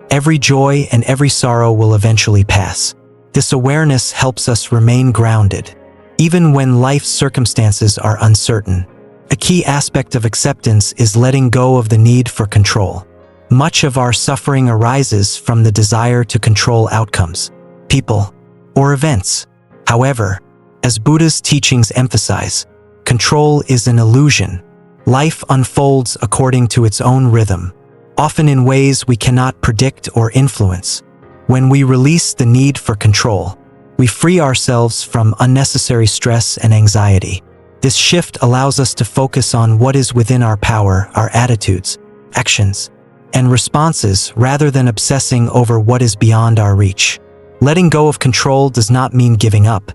Every joy and every sorrow will eventually pass. This awareness helps us remain grounded, even when life's circumstances are uncertain. A key aspect of acceptance is letting go of the need for control. Much of our suffering arises from the desire to control outcomes, people, or events. However, as Buddha's teachings emphasize, control is an illusion. Life unfolds according to its own rhythm, often in ways we cannot predict or influence. When we release the need for control, we free ourselves from unnecessary stress and anxiety. This shift allows us to focus on what is within our power, our attitudes, actions, and responses rather than obsessing over what is beyond our reach. Letting go of control does not mean giving up.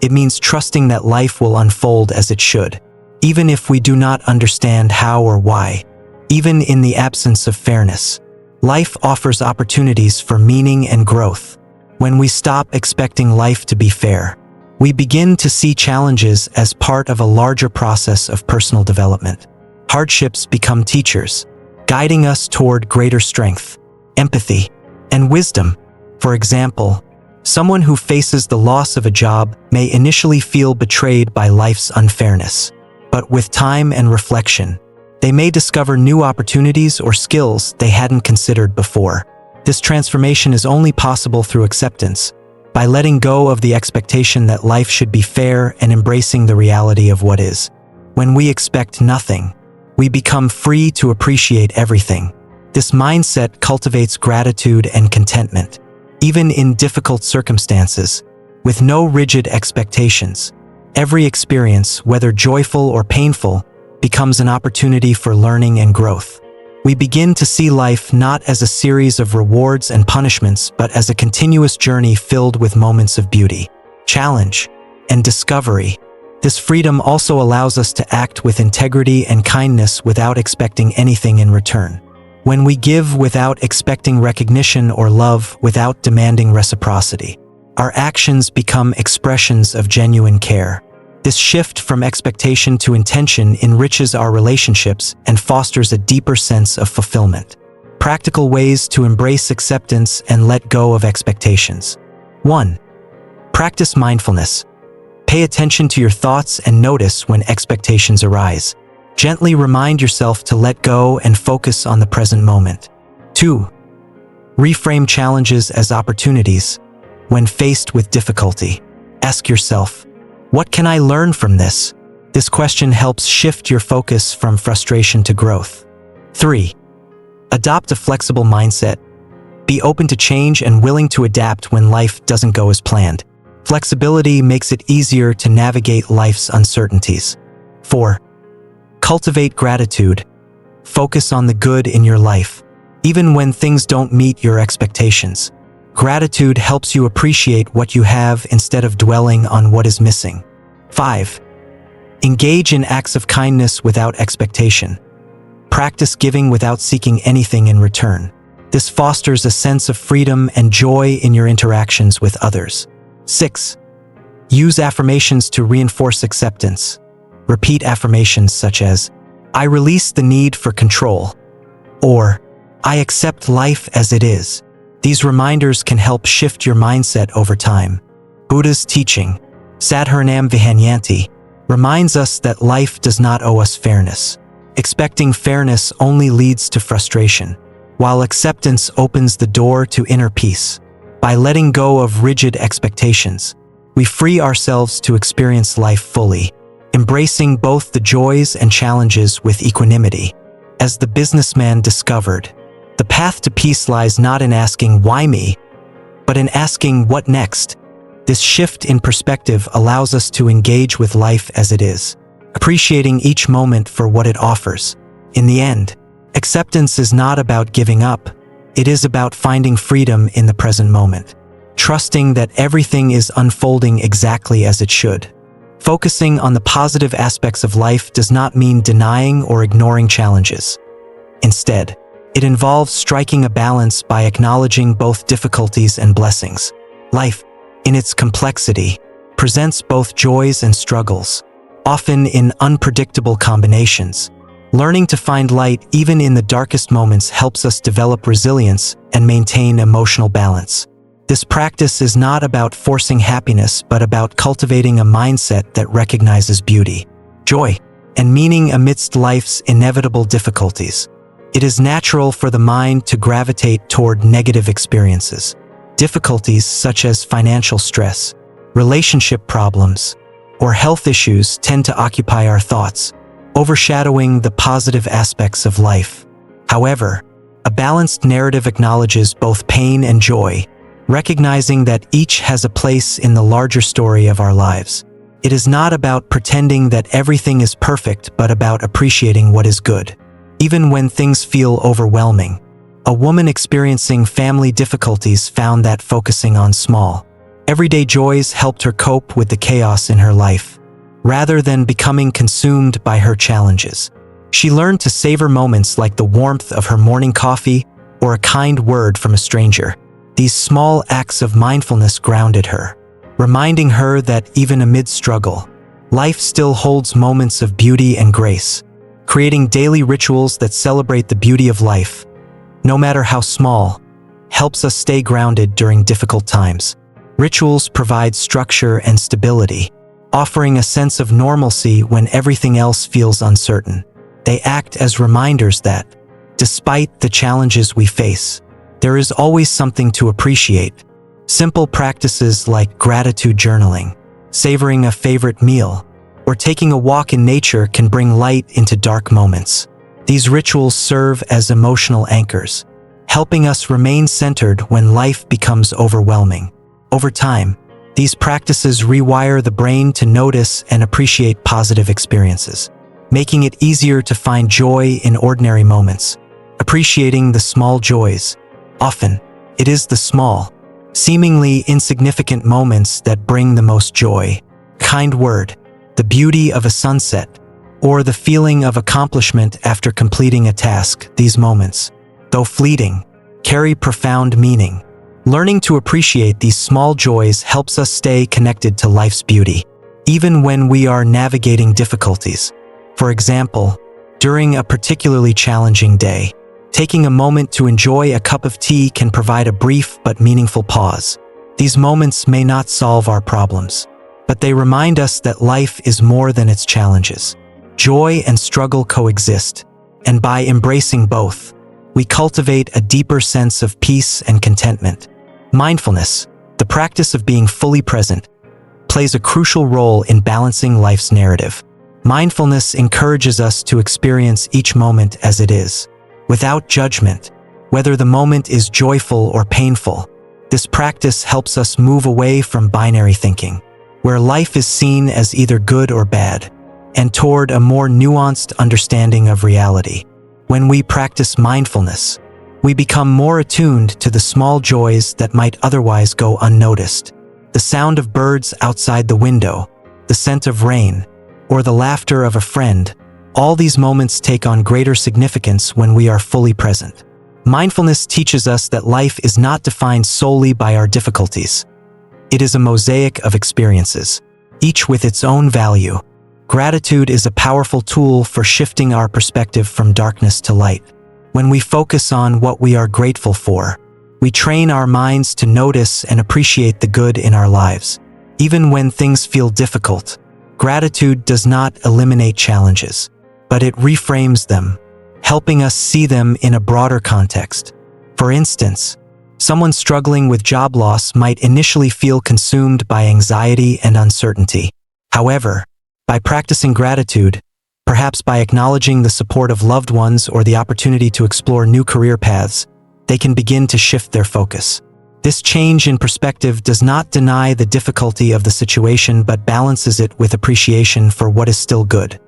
It means trusting that life will unfold as it should, even if we do not understand how or why. Even in the absence of fairness, life offers opportunities for meaning and growth. When we stop expecting life to be fair, we begin to see challenges as part of a larger process of personal development. Hardships become teachers, guiding us toward greater strength, empathy, and wisdom. For example, someone who faces the loss of a job may initially feel betrayed by life's unfairness, but with time and reflection, they may discover new opportunities or skills they hadn't considered before. This transformation is only possible through acceptance, by letting go of the expectation that life should be fair and embracing the reality of what is. When we expect nothing, we become free to appreciate everything. This mindset cultivates gratitude and contentment, even in difficult circumstances, with no rigid expectations. Every experience, whether joyful or painful, becomes an opportunity for learning and growth. We begin to see life not as a series of rewards and punishments, but as a continuous journey filled with moments of beauty, challenge, and discovery. This freedom also allows us to act with integrity and kindness without expecting anything in return. When we give without expecting recognition or love without demanding reciprocity, our actions become expressions of genuine care. This shift from expectation to intention enriches our relationships and fosters a deeper sense of fulfillment. Practical ways to embrace acceptance and let go of expectations. 1. Practice mindfulness. Pay attention to your thoughts and notice when expectations arise. Gently remind yourself to let go and focus on the present moment. 2. Reframe challenges as opportunities. When faced with difficulty, ask yourself, what can I learn from this? This question helps shift your focus from frustration to growth. 3. Adopt a flexible mindset. Be open to change and willing to adapt when life doesn't go as planned. Flexibility makes it easier to navigate life's uncertainties. 4. Cultivate gratitude. Focus on the good in your life, even when things don't meet your expectations. Gratitude helps you appreciate what you have instead of dwelling on what is missing. 5. Engage in acts of kindness without expectation. Practice giving without seeking anything in return. This fosters a sense of freedom and joy in your interactions with others. 6. Use affirmations to reinforce acceptance. Repeat affirmations such as, I release the need for control, or I accept life as it is. These reminders can help shift your mindset over time. Buddha's teaching, Sadharanam Vihanyanti, reminds us that life does not owe us fairness. Expecting fairness only leads to frustration, while acceptance opens the door to inner peace. By letting go of rigid expectations, we free ourselves to experience life fully, embracing both the joys and challenges with equanimity. As the businessman discovered, the path to peace lies not in asking why me, but in asking what next. This shift in perspective allows us to engage with life as it is, appreciating each moment for what it offers. In the end, acceptance is not about giving up. It is about finding freedom in the present moment, trusting that everything is unfolding exactly as it should. Focusing on the positive aspects of life does not mean denying or ignoring challenges. Instead, it involves striking a balance by acknowledging both difficulties and blessings. Life, in its complexity, presents both joys and struggles, often in unpredictable combinations. Learning to find light even in the darkest moments helps us develop resilience and maintain emotional balance. This practice is not about forcing happiness, but about cultivating a mindset that recognizes beauty, joy, and meaning amidst life's inevitable difficulties. It is natural for the mind to gravitate toward negative experiences. Difficulties such as financial stress, relationship problems, or health issues tend to occupy our thoughts, overshadowing the positive aspects of life. However, a balanced narrative acknowledges both pain and joy, recognizing that each has a place in the larger story of our lives. It is not about pretending that everything is perfect, but about appreciating what is good, even when things feel overwhelming. A woman experiencing family difficulties found that focusing on small, everyday joys helped her cope with the chaos in her life, rather than becoming consumed by her challenges. She learned to savor moments like the warmth of her morning coffee or a kind word from a stranger. These small acts of mindfulness grounded her, reminding her that even amid struggle, life still holds moments of beauty and grace. Creating daily rituals that celebrate the beauty of life, no matter how small, helps us stay grounded during difficult times. Rituals provide structure and stability, offering a sense of normalcy when everything else feels uncertain. They act as reminders that, despite the challenges we face, there is always something to appreciate. Simple practices like gratitude journaling, savoring a favorite meal, or taking a walk in nature can bring light into dark moments. These rituals serve as emotional anchors, helping us remain centered when life becomes overwhelming. Over time, these practices rewire the brain to notice and appreciate positive experiences. making it easier to find joy in ordinary moments. Appreciating the small joys. Often, it is the small, seemingly insignificant moments that bring the most joy. Kind word, the beauty of a sunset, or the feeling of accomplishment after completing a task. These moments, though fleeting, carry profound meaning. Learning to appreciate these small joys helps us stay connected to life's beauty, even when we are navigating difficulties. For example, during a particularly challenging day, taking a moment to enjoy a cup of tea can provide a brief but meaningful pause. These moments may not solve our problems, but they remind us that life is more than its challenges. Joy and struggle coexist, and by embracing both, we cultivate a deeper sense of peace and contentment. Mindfulness, the practice of being fully present, plays a crucial role in balancing life's narrative. Mindfulness encourages us to experience each moment as it is, without judgment, whether the moment is joyful or painful. This practice helps us move away from binary thinking, where life is seen as either good or bad, and toward a more nuanced understanding of reality. When we practice mindfulness, we become more attuned to the small joys that might otherwise go unnoticed. The sound of birds outside the window, the scent of rain, or the laughter of a friend, all these moments take on greater significance when we are fully present. Mindfulness teaches us that life is not defined solely by our difficulties. It is a mosaic of experiences, each with its own value. Gratitude is a powerful tool for shifting our perspective from darkness to light. When we focus on what we are grateful for, we train our minds to notice and appreciate the good in our lives. Even when things feel difficult, gratitude does not eliminate challenges, but it reframes them, helping us see them in a broader context. For instance, someone struggling with job loss might initially feel consumed by anxiety and uncertainty. However, by practicing gratitude, perhaps by acknowledging the support of loved ones or the opportunity to explore new career paths, they can begin to shift their focus. This change in perspective does not deny the difficulty of the situation but balances it with appreciation for what is still good.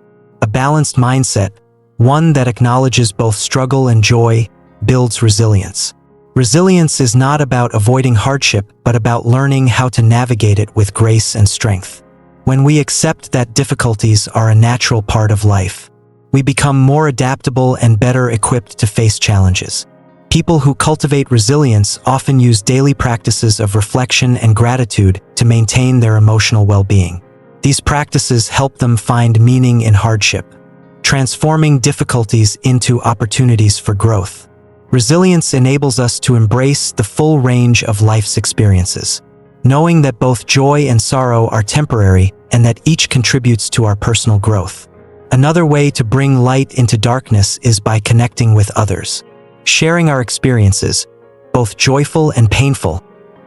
A balanced mindset, one that acknowledges both struggle and joy, builds resilience. Resilience is not about avoiding hardship but about learning how to navigate it with grace and strength. When we accept that difficulties are a natural part of life, we become more adaptable and better equipped to face challenges. People who cultivate resilience often use daily practices of reflection and gratitude to maintain their emotional well-being. These practices help them find meaning in hardship, transforming difficulties into opportunities for growth. Resilience enables us to embrace the full range of life's experiences, knowing that both joy and sorrow are temporary and that each contributes to our personal growth. Another way to bring light into darkness is by connecting with others. Sharing our experiences, both joyful and painful,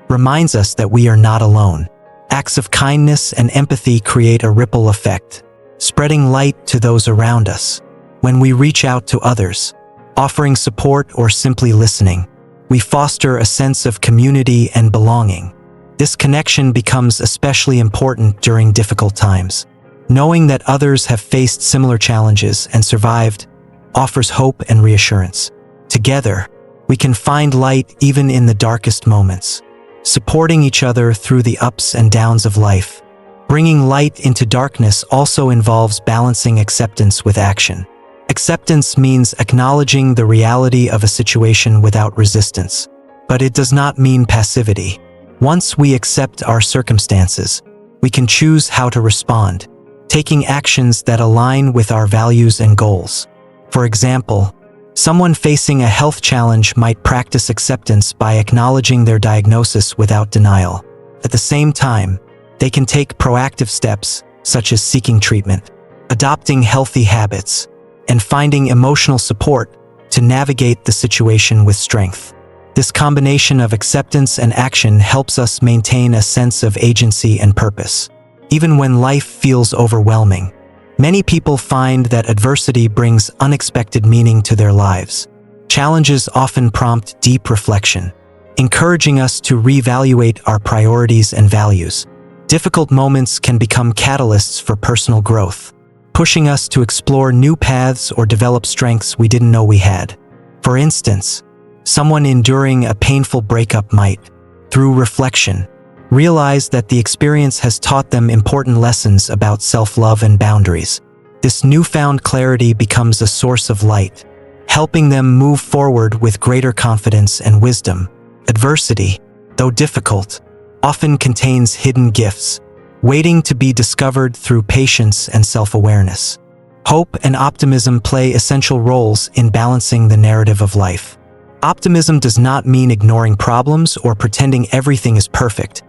reminds us that we are not alone. Acts of kindness and empathy create a ripple effect, spreading light to those around us. When we reach out to others, offering support or simply listening, we foster a sense of community and belonging. This connection becomes especially important during difficult times. Knowing that others have faced similar challenges and survived offers hope and reassurance. Together, we can find light even in the darkest moments, supporting each other through the ups and downs of life. Bringing light into darkness also involves balancing acceptance with action. Acceptance means acknowledging the reality of a situation without resistance, but it does not mean passivity. Once we accept our circumstances, we can choose how to respond, taking actions that align with our values and goals. For example, someone facing a health challenge might practice acceptance by acknowledging their diagnosis without denial. At the same time, they can take proactive steps, such as seeking treatment, adopting healthy habits, and finding emotional support to navigate the situation with strength. This combination of acceptance and action helps us maintain a sense of agency and purpose, even when life feels overwhelming. Many people find that adversity brings unexpected meaning to their lives. Challenges often prompt deep reflection, encouraging us to reevaluate our priorities and values. Difficult moments can become catalysts for personal growth, pushing us to explore new paths or develop strengths we didn't know we had. For instance, someone enduring a painful breakup might, through reflection, realize that the experience has taught them important lessons about self-love and boundaries. This newfound clarity becomes a source of light, helping them move forward with greater confidence and wisdom. Adversity, though difficult, often contains hidden gifts, waiting to be discovered through patience and self-awareness. Hope and optimism play essential roles in balancing the narrative of life. Optimism does not mean ignoring problems or pretending everything is perfect.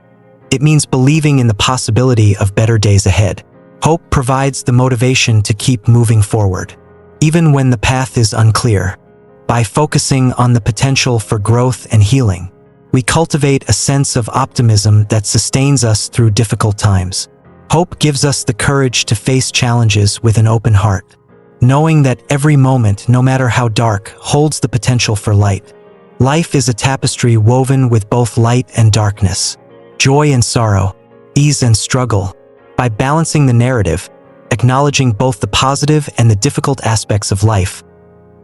It means believing in the possibility of better days ahead. Hope provides the motivation to keep moving forward, even when the path is unclear. By focusing on the potential for growth and healing, we cultivate a sense of optimism that sustains us through difficult times. Hope gives us the courage to face challenges with an open heart, knowing that every moment, no matter how dark, holds the potential for light. Life is a tapestry woven with both light and darkness, joy and sorrow, ease and struggle. By balancing the narrative, acknowledging both the positive and the difficult aspects of life,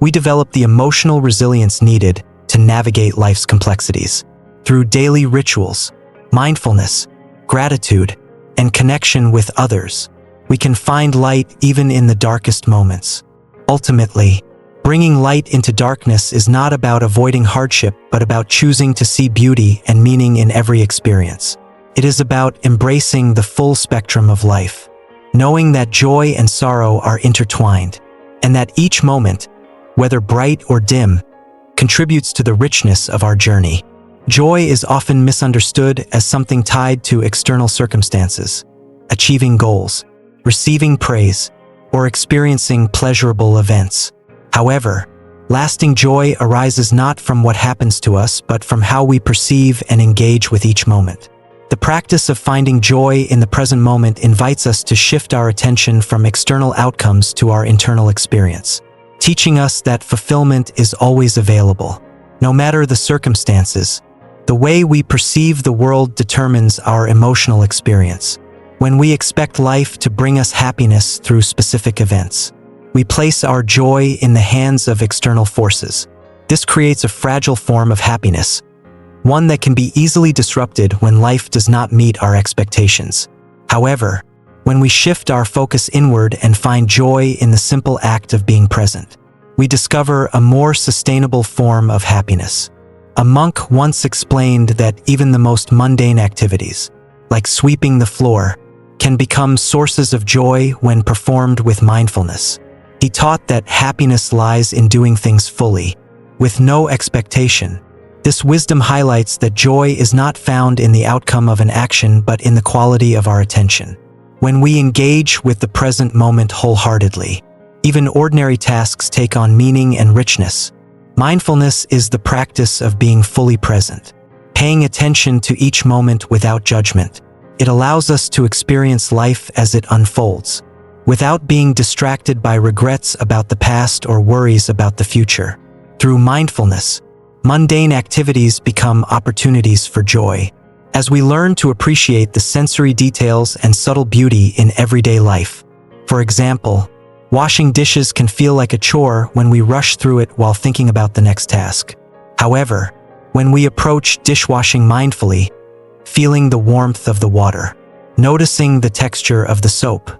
we develop the emotional resilience needed to navigate life's complexities. Through daily rituals, mindfulness, gratitude, and connection with others, we can find light even in the darkest moments. Ultimately, bringing light into darkness is not about avoiding hardship, but about choosing to see beauty and meaning in every experience. It is about embracing the full spectrum of life, knowing that joy and sorrow are intertwined, and that each moment, whether bright or dim, contributes to the richness of our journey. Joy is often misunderstood as something tied to external circumstances, achieving goals, receiving praise, or experiencing pleasurable events. However, lasting joy arises not from what happens to us, but from how we perceive and engage with each moment. The practice of finding joy in the present moment invites us to shift our attention from external outcomes to our internal experience, teaching us that fulfillment is always available. No matter the circumstances, the way we perceive the world determines our emotional experience. When we expect life to bring us happiness through specific events, we place our joy in the hands of external forces. This creates a fragile form of happiness, one that can be easily disrupted when life does not meet our expectations. However, when we shift our focus inward and find joy in the simple act of being present, we discover a more sustainable form of happiness. A monk once explained that even the most mundane activities, like sweeping the floor, can become sources of joy when performed with mindfulness. He taught that happiness lies in doing things fully, with no expectation. This wisdom highlights that joy is not found in the outcome of an action but in the quality of our attention. When we engage with the present moment wholeheartedly, even ordinary tasks take on meaning and richness. Mindfulness is the practice of being fully present, paying attention to each moment without judgment. It allows us to experience life as it unfolds, without being distracted by regrets about the past or worries about the future. Through mindfulness, mundane activities become opportunities for joy, as we learn to appreciate the sensory details and subtle beauty in everyday life. For example, washing dishes can feel like a chore when we rush through it while thinking about the next task. However, when we approach dishwashing mindfully, feeling the warmth of the water, noticing the texture of the soap,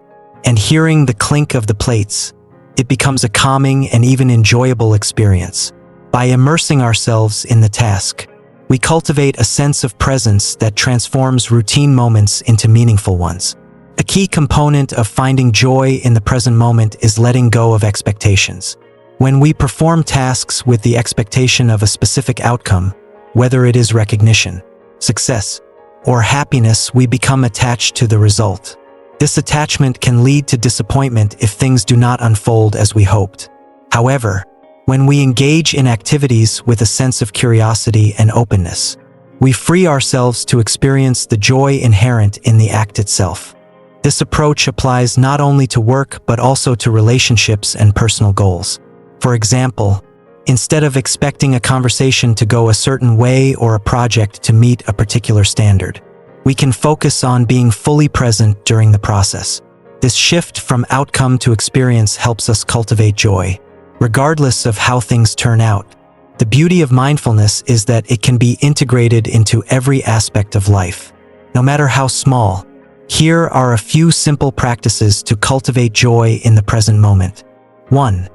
and hearing the clink of the plates, it becomes a calming and even enjoyable experience. By immersing ourselves in the task, we cultivate a sense of presence that transforms routine moments into meaningful ones. A key component of finding joy in the present moment is letting go of expectations. When we perform tasks with the expectation of a specific outcome, whether it is recognition, success, or happiness, we become attached to the result. This attachment can lead to disappointment if things do not unfold as we hoped. However, when we engage in activities with a sense of curiosity and openness, we free ourselves to experience the joy inherent in the act itself. This approach applies not only to work but also to relationships and personal goals. For example, instead of expecting a conversation to go a certain way or a project to meet a particular standard, we can focus on being fully present during the process. This shift from outcome to experience helps us cultivate joy, regardless of how things turn out. The beauty of mindfulness is that it can be integrated into every aspect of life, no matter how small. Here are a few simple practices to cultivate joy in the present moment. 1.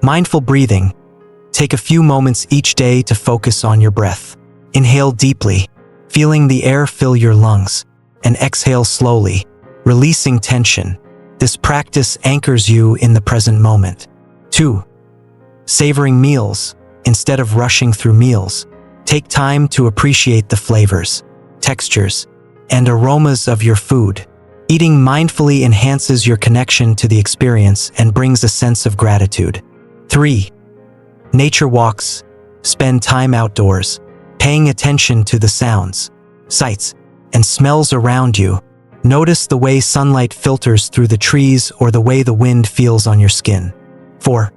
Mindful breathing. Take a few moments each day to focus on your breath. Inhale deeply, feeling the air fill your lungs, and exhale slowly, releasing tension. This practice anchors you in the present moment. 2. Savoring meals. Instead of rushing through meals, take time to appreciate the flavors, textures, and aromas of your food. Eating mindfully enhances your connection to the experience and brings a sense of gratitude. 3. Nature walks. Spend time outdoors, paying attention to the sounds, sights, and smells around you. Notice the way sunlight filters through the trees or the way the wind feels on your skin. 4.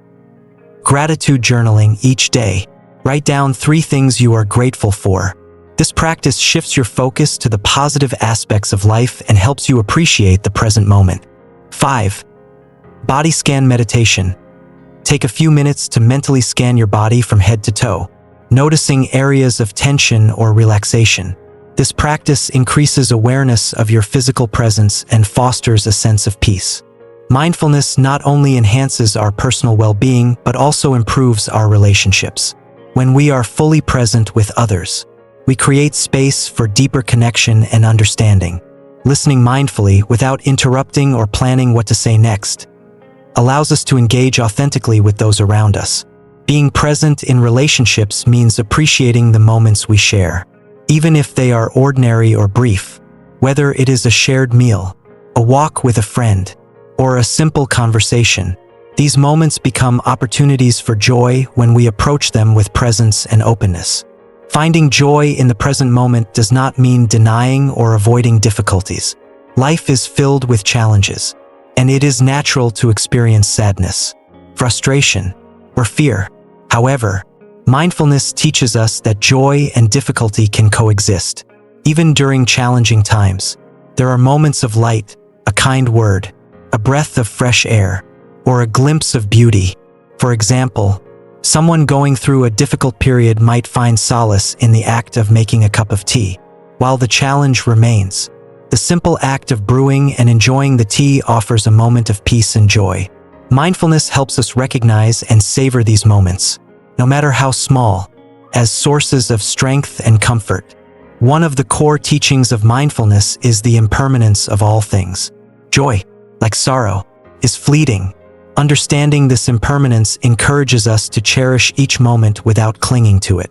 Gratitude journaling each day. Write down 3 things you are grateful for. This practice shifts your focus to the positive aspects of life and helps you appreciate the present moment. 5. Body scan meditation. Take a few minutes to mentally scan your body from head to toe, noticing areas of tension or relaxation. This practice increases awareness of your physical presence and fosters a sense of peace. Mindfulness not only enhances our personal well-being, but also improves our relationships. When we are fully present with others, we create space for deeper connection and understanding. Listening mindfully without interrupting or planning what to say next allows us to engage authentically with those around us. Being present in relationships means appreciating the moments we share, even if they are ordinary or brief. Whether it is a shared meal, a walk with a friend, or a simple conversation, these moments become opportunities for joy when we approach them with presence and openness. Finding joy in the present moment does not mean denying or avoiding difficulties. Life is filled with challenges, and it is natural to experience sadness, frustration, or fear. However, mindfulness teaches us that joy and difficulty can coexist. Even during challenging times, there are moments of light, a kind word, a breath of fresh air, or a glimpse of beauty. For example, someone going through a difficult period might find solace in the act of making a cup of tea. While the challenge remains, the simple act of brewing and enjoying the tea offers a moment of peace and joy. Mindfulness helps us recognize and savor these moments, no matter how small, as sources of strength and comfort. One of the core teachings of mindfulness is the impermanence of all things. Joy, like sorrow, is fleeting. Understanding this impermanence encourages us to cherish each moment without clinging to it.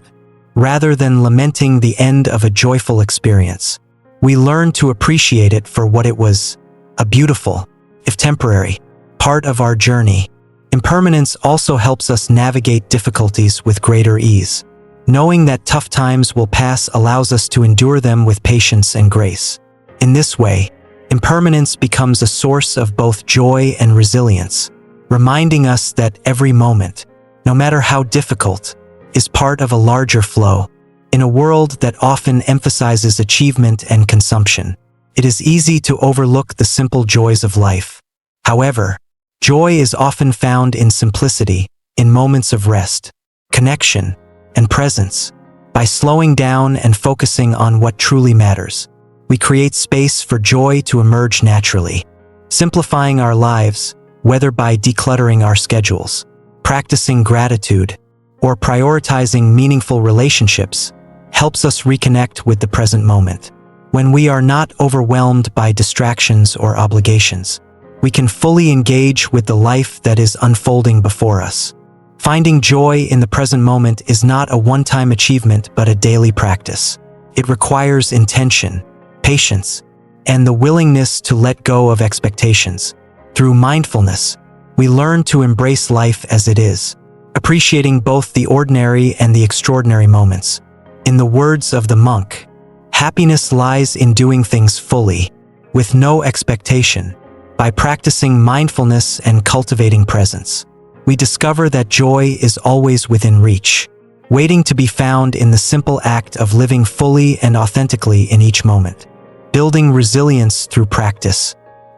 Rather than lamenting the end of a joyful experience, we learn to appreciate it for what it was, a beautiful, if temporary, part of our journey. Impermanence also helps us navigate difficulties with greater ease. Knowing that tough times will pass allows us to endure them with patience and grace. In this way, impermanence becomes a source of both joy and resilience, reminding us that every moment, no matter how difficult, is part of a larger flow. In a world that often emphasizes achievement and consumption, it is easy to overlook the simple joys of life. However, joy is often found in simplicity, in moments of rest, connection, and presence. By slowing down and focusing on what truly matters, we create space for joy to emerge naturally. Simplifying our lives, whether by decluttering our schedules, practicing gratitude, or prioritizing meaningful relationships, helps us reconnect with the present moment. When we are not overwhelmed by distractions or obligations, we can fully engage with the life that is unfolding before us. Finding joy in the present moment is not a one-time achievement but a daily practice. It requires intention, patience, and the willingness to let go of expectations. Through mindfulness, we learn to embrace life as it is, appreciating both the ordinary and the extraordinary moments. In the words of the monk, happiness lies in doing things fully, with no expectation. By practicing mindfulness and cultivating presence, we discover that joy is always within reach, waiting to be found in the simple act of living fully and authentically in each moment. Building resilience through practice.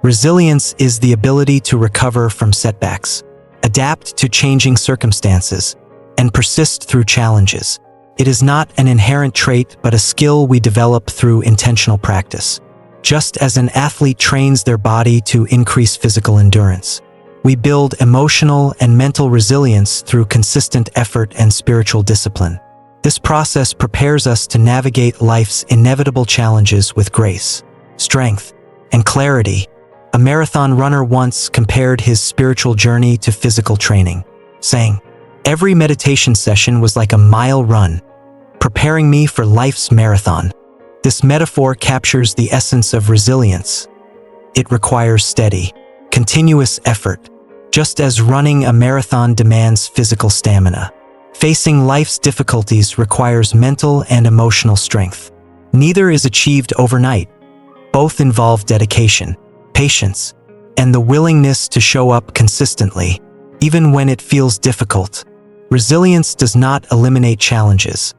Resilience is the ability to recover from setbacks, adapt to changing circumstances, and persist through challenges. It is not an inherent trait but a skill we develop through intentional practice. Just as an athlete trains their body to increase physical endurance, we build emotional and mental resilience through consistent effort and spiritual discipline. This process prepares us to navigate life's inevitable challenges with grace, strength, and clarity. A marathon runner once compared his spiritual journey to physical training, saying, "Every meditation session was like a mile run, preparing me for life's marathon." This metaphor captures the essence of resilience. It requires steady, continuous effort, just as running a marathon demands physical stamina. Facing life's difficulties requires mental and emotional strength. Neither is achieved overnight. Both involve dedication, patience, and the willingness to show up consistently, even when it feels difficult. Resilience does not eliminate challenges.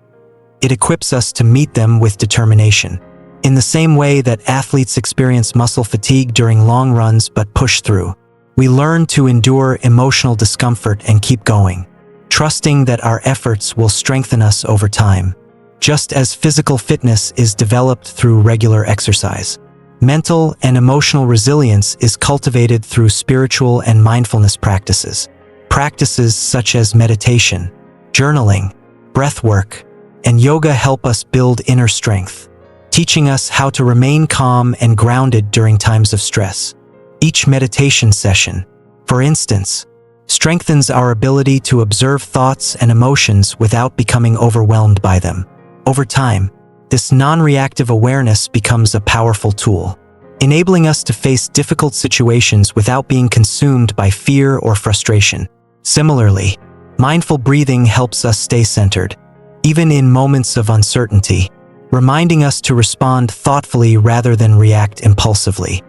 It equips us to meet them with determination. In the same way that athletes experience muscle fatigue during long runs but push through, we learn to endure emotional discomfort and keep going, trusting that our efforts will strengthen us over time. Just as physical fitness is developed through regular exercise, mental and emotional resilience is cultivated through spiritual and mindfulness practices. Practices such as meditation, journaling, breathwork, and yoga help us build inner strength, teaching us how to remain calm and grounded during times of stress. Each meditation session, for instance, strengthens our ability to observe thoughts and emotions without becoming overwhelmed by them. Over time, this non-reactive awareness becomes a powerful tool, enabling us to face difficult situations without being consumed by fear or frustration. Similarly, mindful breathing helps us stay centered, even in moments of uncertainty, reminding us to respond thoughtfully rather than react impulsively.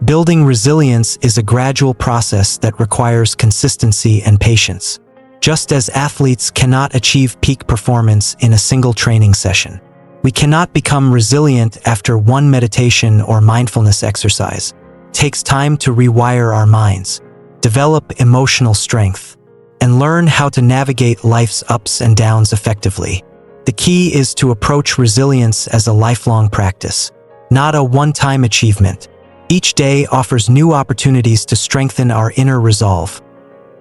Building resilience is a gradual process that requires consistency and patience. Just as athletes cannot achieve peak performance in a single training session, we cannot become resilient after one meditation or mindfulness exercise. It takes time to rewire our minds, develop emotional strength, and learn how to navigate life's ups and downs effectively. The key is to approach resilience as a lifelong practice, not a one-time achievement. Each day offers new opportunities to strengthen our inner resolve,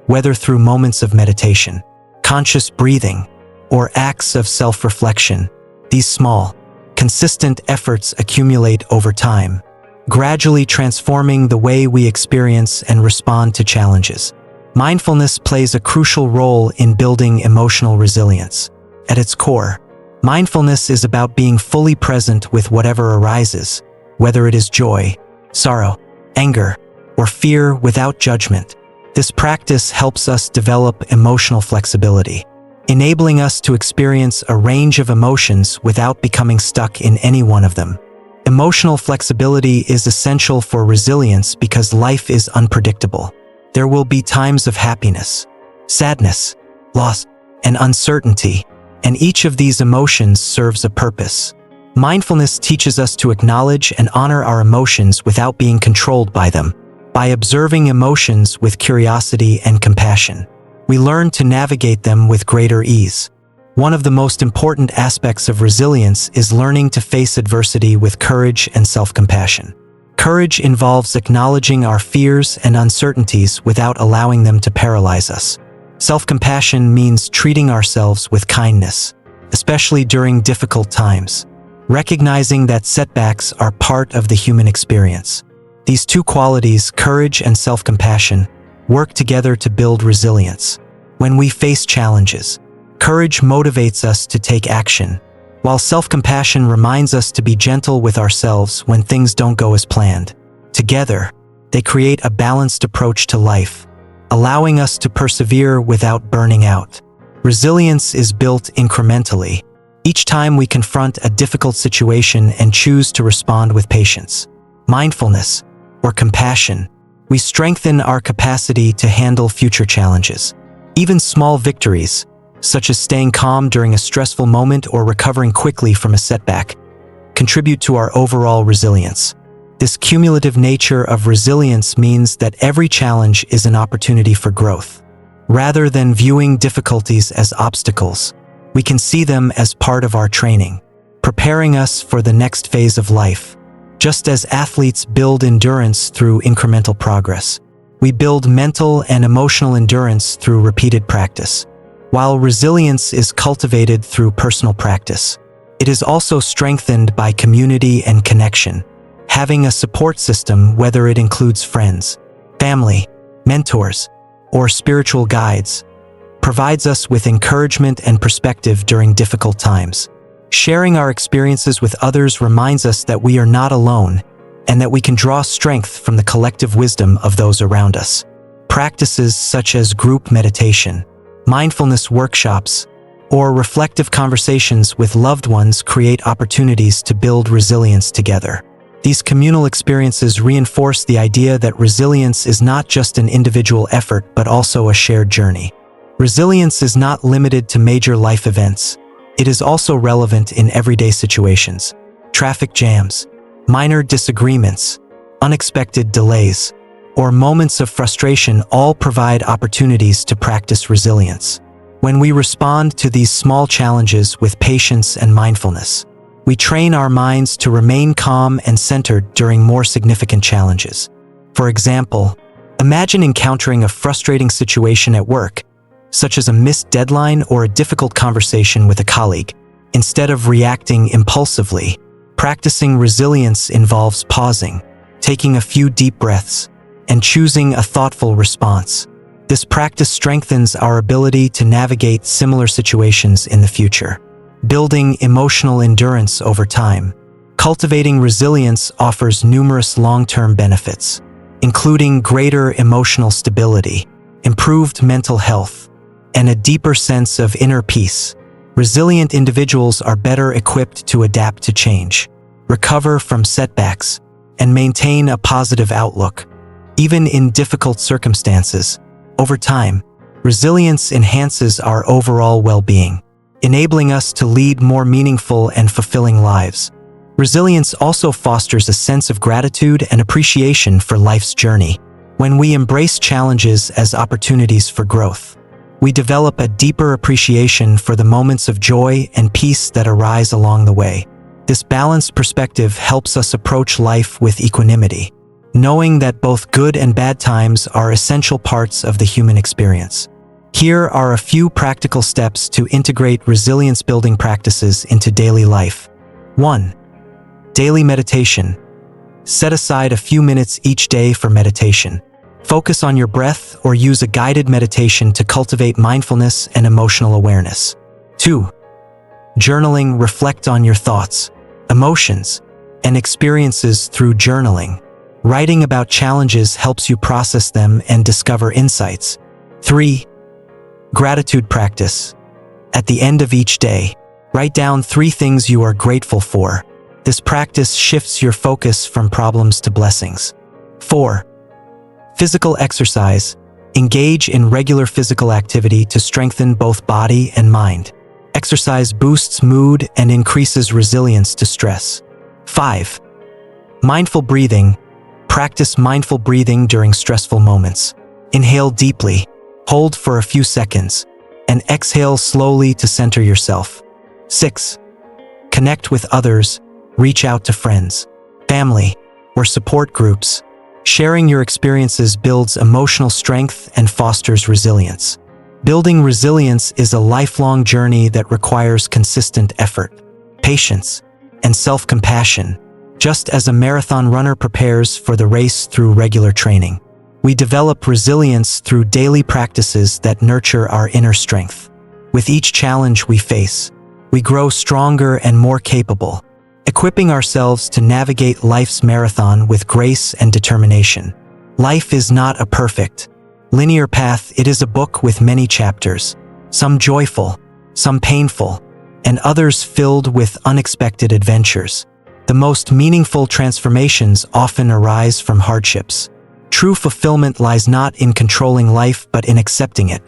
whether through moments of meditation, conscious breathing, or acts of self-reflection. These small, consistent efforts accumulate over time, gradually transforming the way we experience and respond to challenges. Mindfulness plays a crucial role in building emotional resilience. At its core, mindfulness is about being fully present with whatever arises, whether it is joy, sorrow, anger, or fear, without judgment. This practice helps us develop emotional flexibility, enabling us to experience a range of emotions without becoming stuck in any one of them. Emotional flexibility is essential for resilience because life is unpredictable. There will be times of happiness, sadness, loss, and uncertainty, and each of these emotions serves a purpose. Mindfulness teaches us to acknowledge and honor our emotions without being controlled by them. By observing emotions with curiosity and compassion, we learn to navigate them with greater ease. One of the most important aspects of resilience is learning to face adversity with courage and self-compassion. Courage involves acknowledging our fears and uncertainties without allowing them to paralyze us. Self-compassion means treating ourselves with kindness, especially during difficult times, recognizing that setbacks are part of the human experience. These two qualities, courage and self-compassion, work together to build resilience. When we face challenges, courage motivates us to take action, while self-compassion reminds us to be gentle with ourselves when things don't go as planned. Together, they create a balanced approach to life, allowing us to persevere without burning out. Resilience is built incrementally, each time we confront a difficult situation and choose to respond with patience, mindfulness, or compassion. We strengthen our capacity to handle future challenges. Even small victories, such as staying calm during a stressful moment or recovering quickly from a setback, contribute to our overall resilience. This cumulative nature of resilience means that every challenge is an opportunity for growth. Rather than viewing difficulties as obstacles, we can see them as part of our training, preparing us for the next phase of life. Just as athletes build endurance through incremental progress, we build mental and emotional endurance through repeated practice. While resilience is cultivated through personal practice, it is also strengthened by community and connection. Having a support system, whether it includes friends, family, mentors, or spiritual guides, provides us with encouragement and perspective during difficult times. Sharing our experiences with others reminds us that we are not alone and that we can draw strength from the collective wisdom of those around us. Practices such as group meditation, mindfulness workshops, or reflective conversations with loved ones create opportunities to build resilience together. These communal experiences reinforce the idea that resilience is not just an individual effort but also a shared journey. Resilience is not limited to major life events. It is also relevant in everyday situations. Traffic jams, minor disagreements, unexpected delays, or moments of frustration all provide opportunities to practice resilience. When we respond to these small challenges with patience and mindfulness, we train our minds to remain calm and centered during more significant challenges. For example, imagine encountering a frustrating situation at work, such as a missed deadline or a difficult conversation with a colleague. Instead of reacting impulsively, practicing resilience involves pausing, taking a few deep breaths, and choosing a thoughtful response. This practice strengthens our ability to navigate similar situations in the future. Building emotional endurance over time. Cultivating resilience offers numerous long-term benefits, including greater emotional stability, improved mental health, and a deeper sense of inner peace. Resilient individuals are better equipped to adapt to change, recover from setbacks, and maintain a positive outlook, even in difficult circumstances. Over time, resilience enhances our overall well-being, enabling us to lead more meaningful and fulfilling lives. Resilience also fosters a sense of gratitude and appreciation for life's journey. When we embrace challenges as opportunities for growth, we develop a deeper appreciation for the moments of joy and peace that arise along the way. This balanced perspective helps us approach life with equanimity, knowing that both good and bad times are essential parts of the human experience. Here are a few practical steps to integrate resilience-building practices into daily life. 1. Daily meditation. Set aside a few minutes each day for meditation. Focus on your breath or use a guided meditation to cultivate mindfulness and emotional awareness. 2. Journaling. Reflect on your thoughts, emotions, and experiences through journaling. Writing about challenges helps you process them and discover insights. 3. Gratitude practice. At the end of each day, write down 3 things you are grateful for. This practice shifts your focus from problems to blessings. 4. Physical exercise. Engage in regular physical activity to strengthen both body and mind. Exercise boosts mood and increases resilience to stress. 5. Mindful breathing. Practice mindful breathing during stressful moments. Inhale deeply, hold for a few seconds, and exhale slowly to center yourself. 6. Connect with others. Reach out to friends, family, or support groups. Sharing your experiences builds emotional strength and fosters resilience. Building resilience is a lifelong journey that requires consistent effort, patience, and self-compassion. Just as a marathon runner prepares for the race through regular training, we develop resilience through daily practices that nurture our inner strength. With each challenge we face, we grow stronger and more capable, equipping ourselves to navigate life's marathon with grace and determination. Life is not a perfect, linear path. It is a book with many chapters, some joyful, some painful, and others filled with unexpected adventures. The most meaningful transformations often arise from hardships. True fulfillment lies not in controlling life but in accepting it,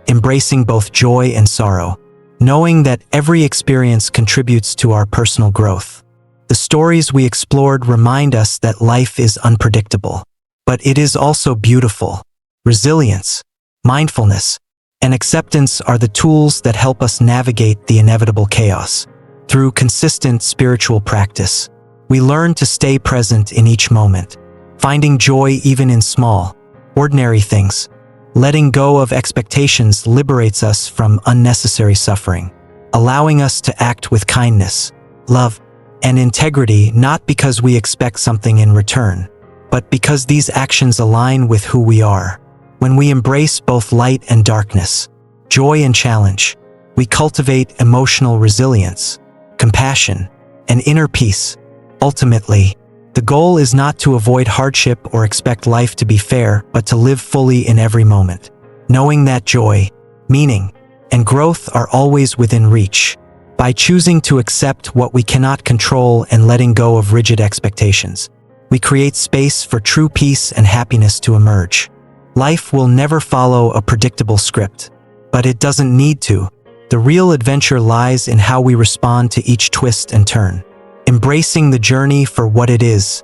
embracing both joy and sorrow, knowing that every experience contributes to our personal growth. The stories we explored remind us that life is unpredictable, but it is also beautiful. Resilience, mindfulness, and acceptance are the tools that help us navigate the inevitable chaos. Through consistent spiritual practice, we learn to stay present in each moment, finding joy even in small, ordinary things. Letting go of expectations liberates us from unnecessary suffering, allowing us to act with kindness, love, and integrity, not because we expect something in return, but because these actions align with who we are. When we embrace both light and darkness, joy and challenge, we cultivate emotional resilience, compassion, and inner peace. Ultimately, the goal is not to avoid hardship or expect life to be fair, but to live fully in every moment, knowing that joy, meaning, and growth are always within reach. By choosing to accept what we cannot control and letting go of rigid expectations, we create space for true peace and happiness to emerge. Life will never follow a predictable script, but it doesn't need to. The real adventure lies in how we respond to each twist and turn, embracing the journey for what it is,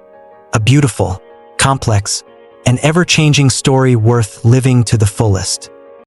a beautiful, complex, and ever-changing story worth living to the fullest.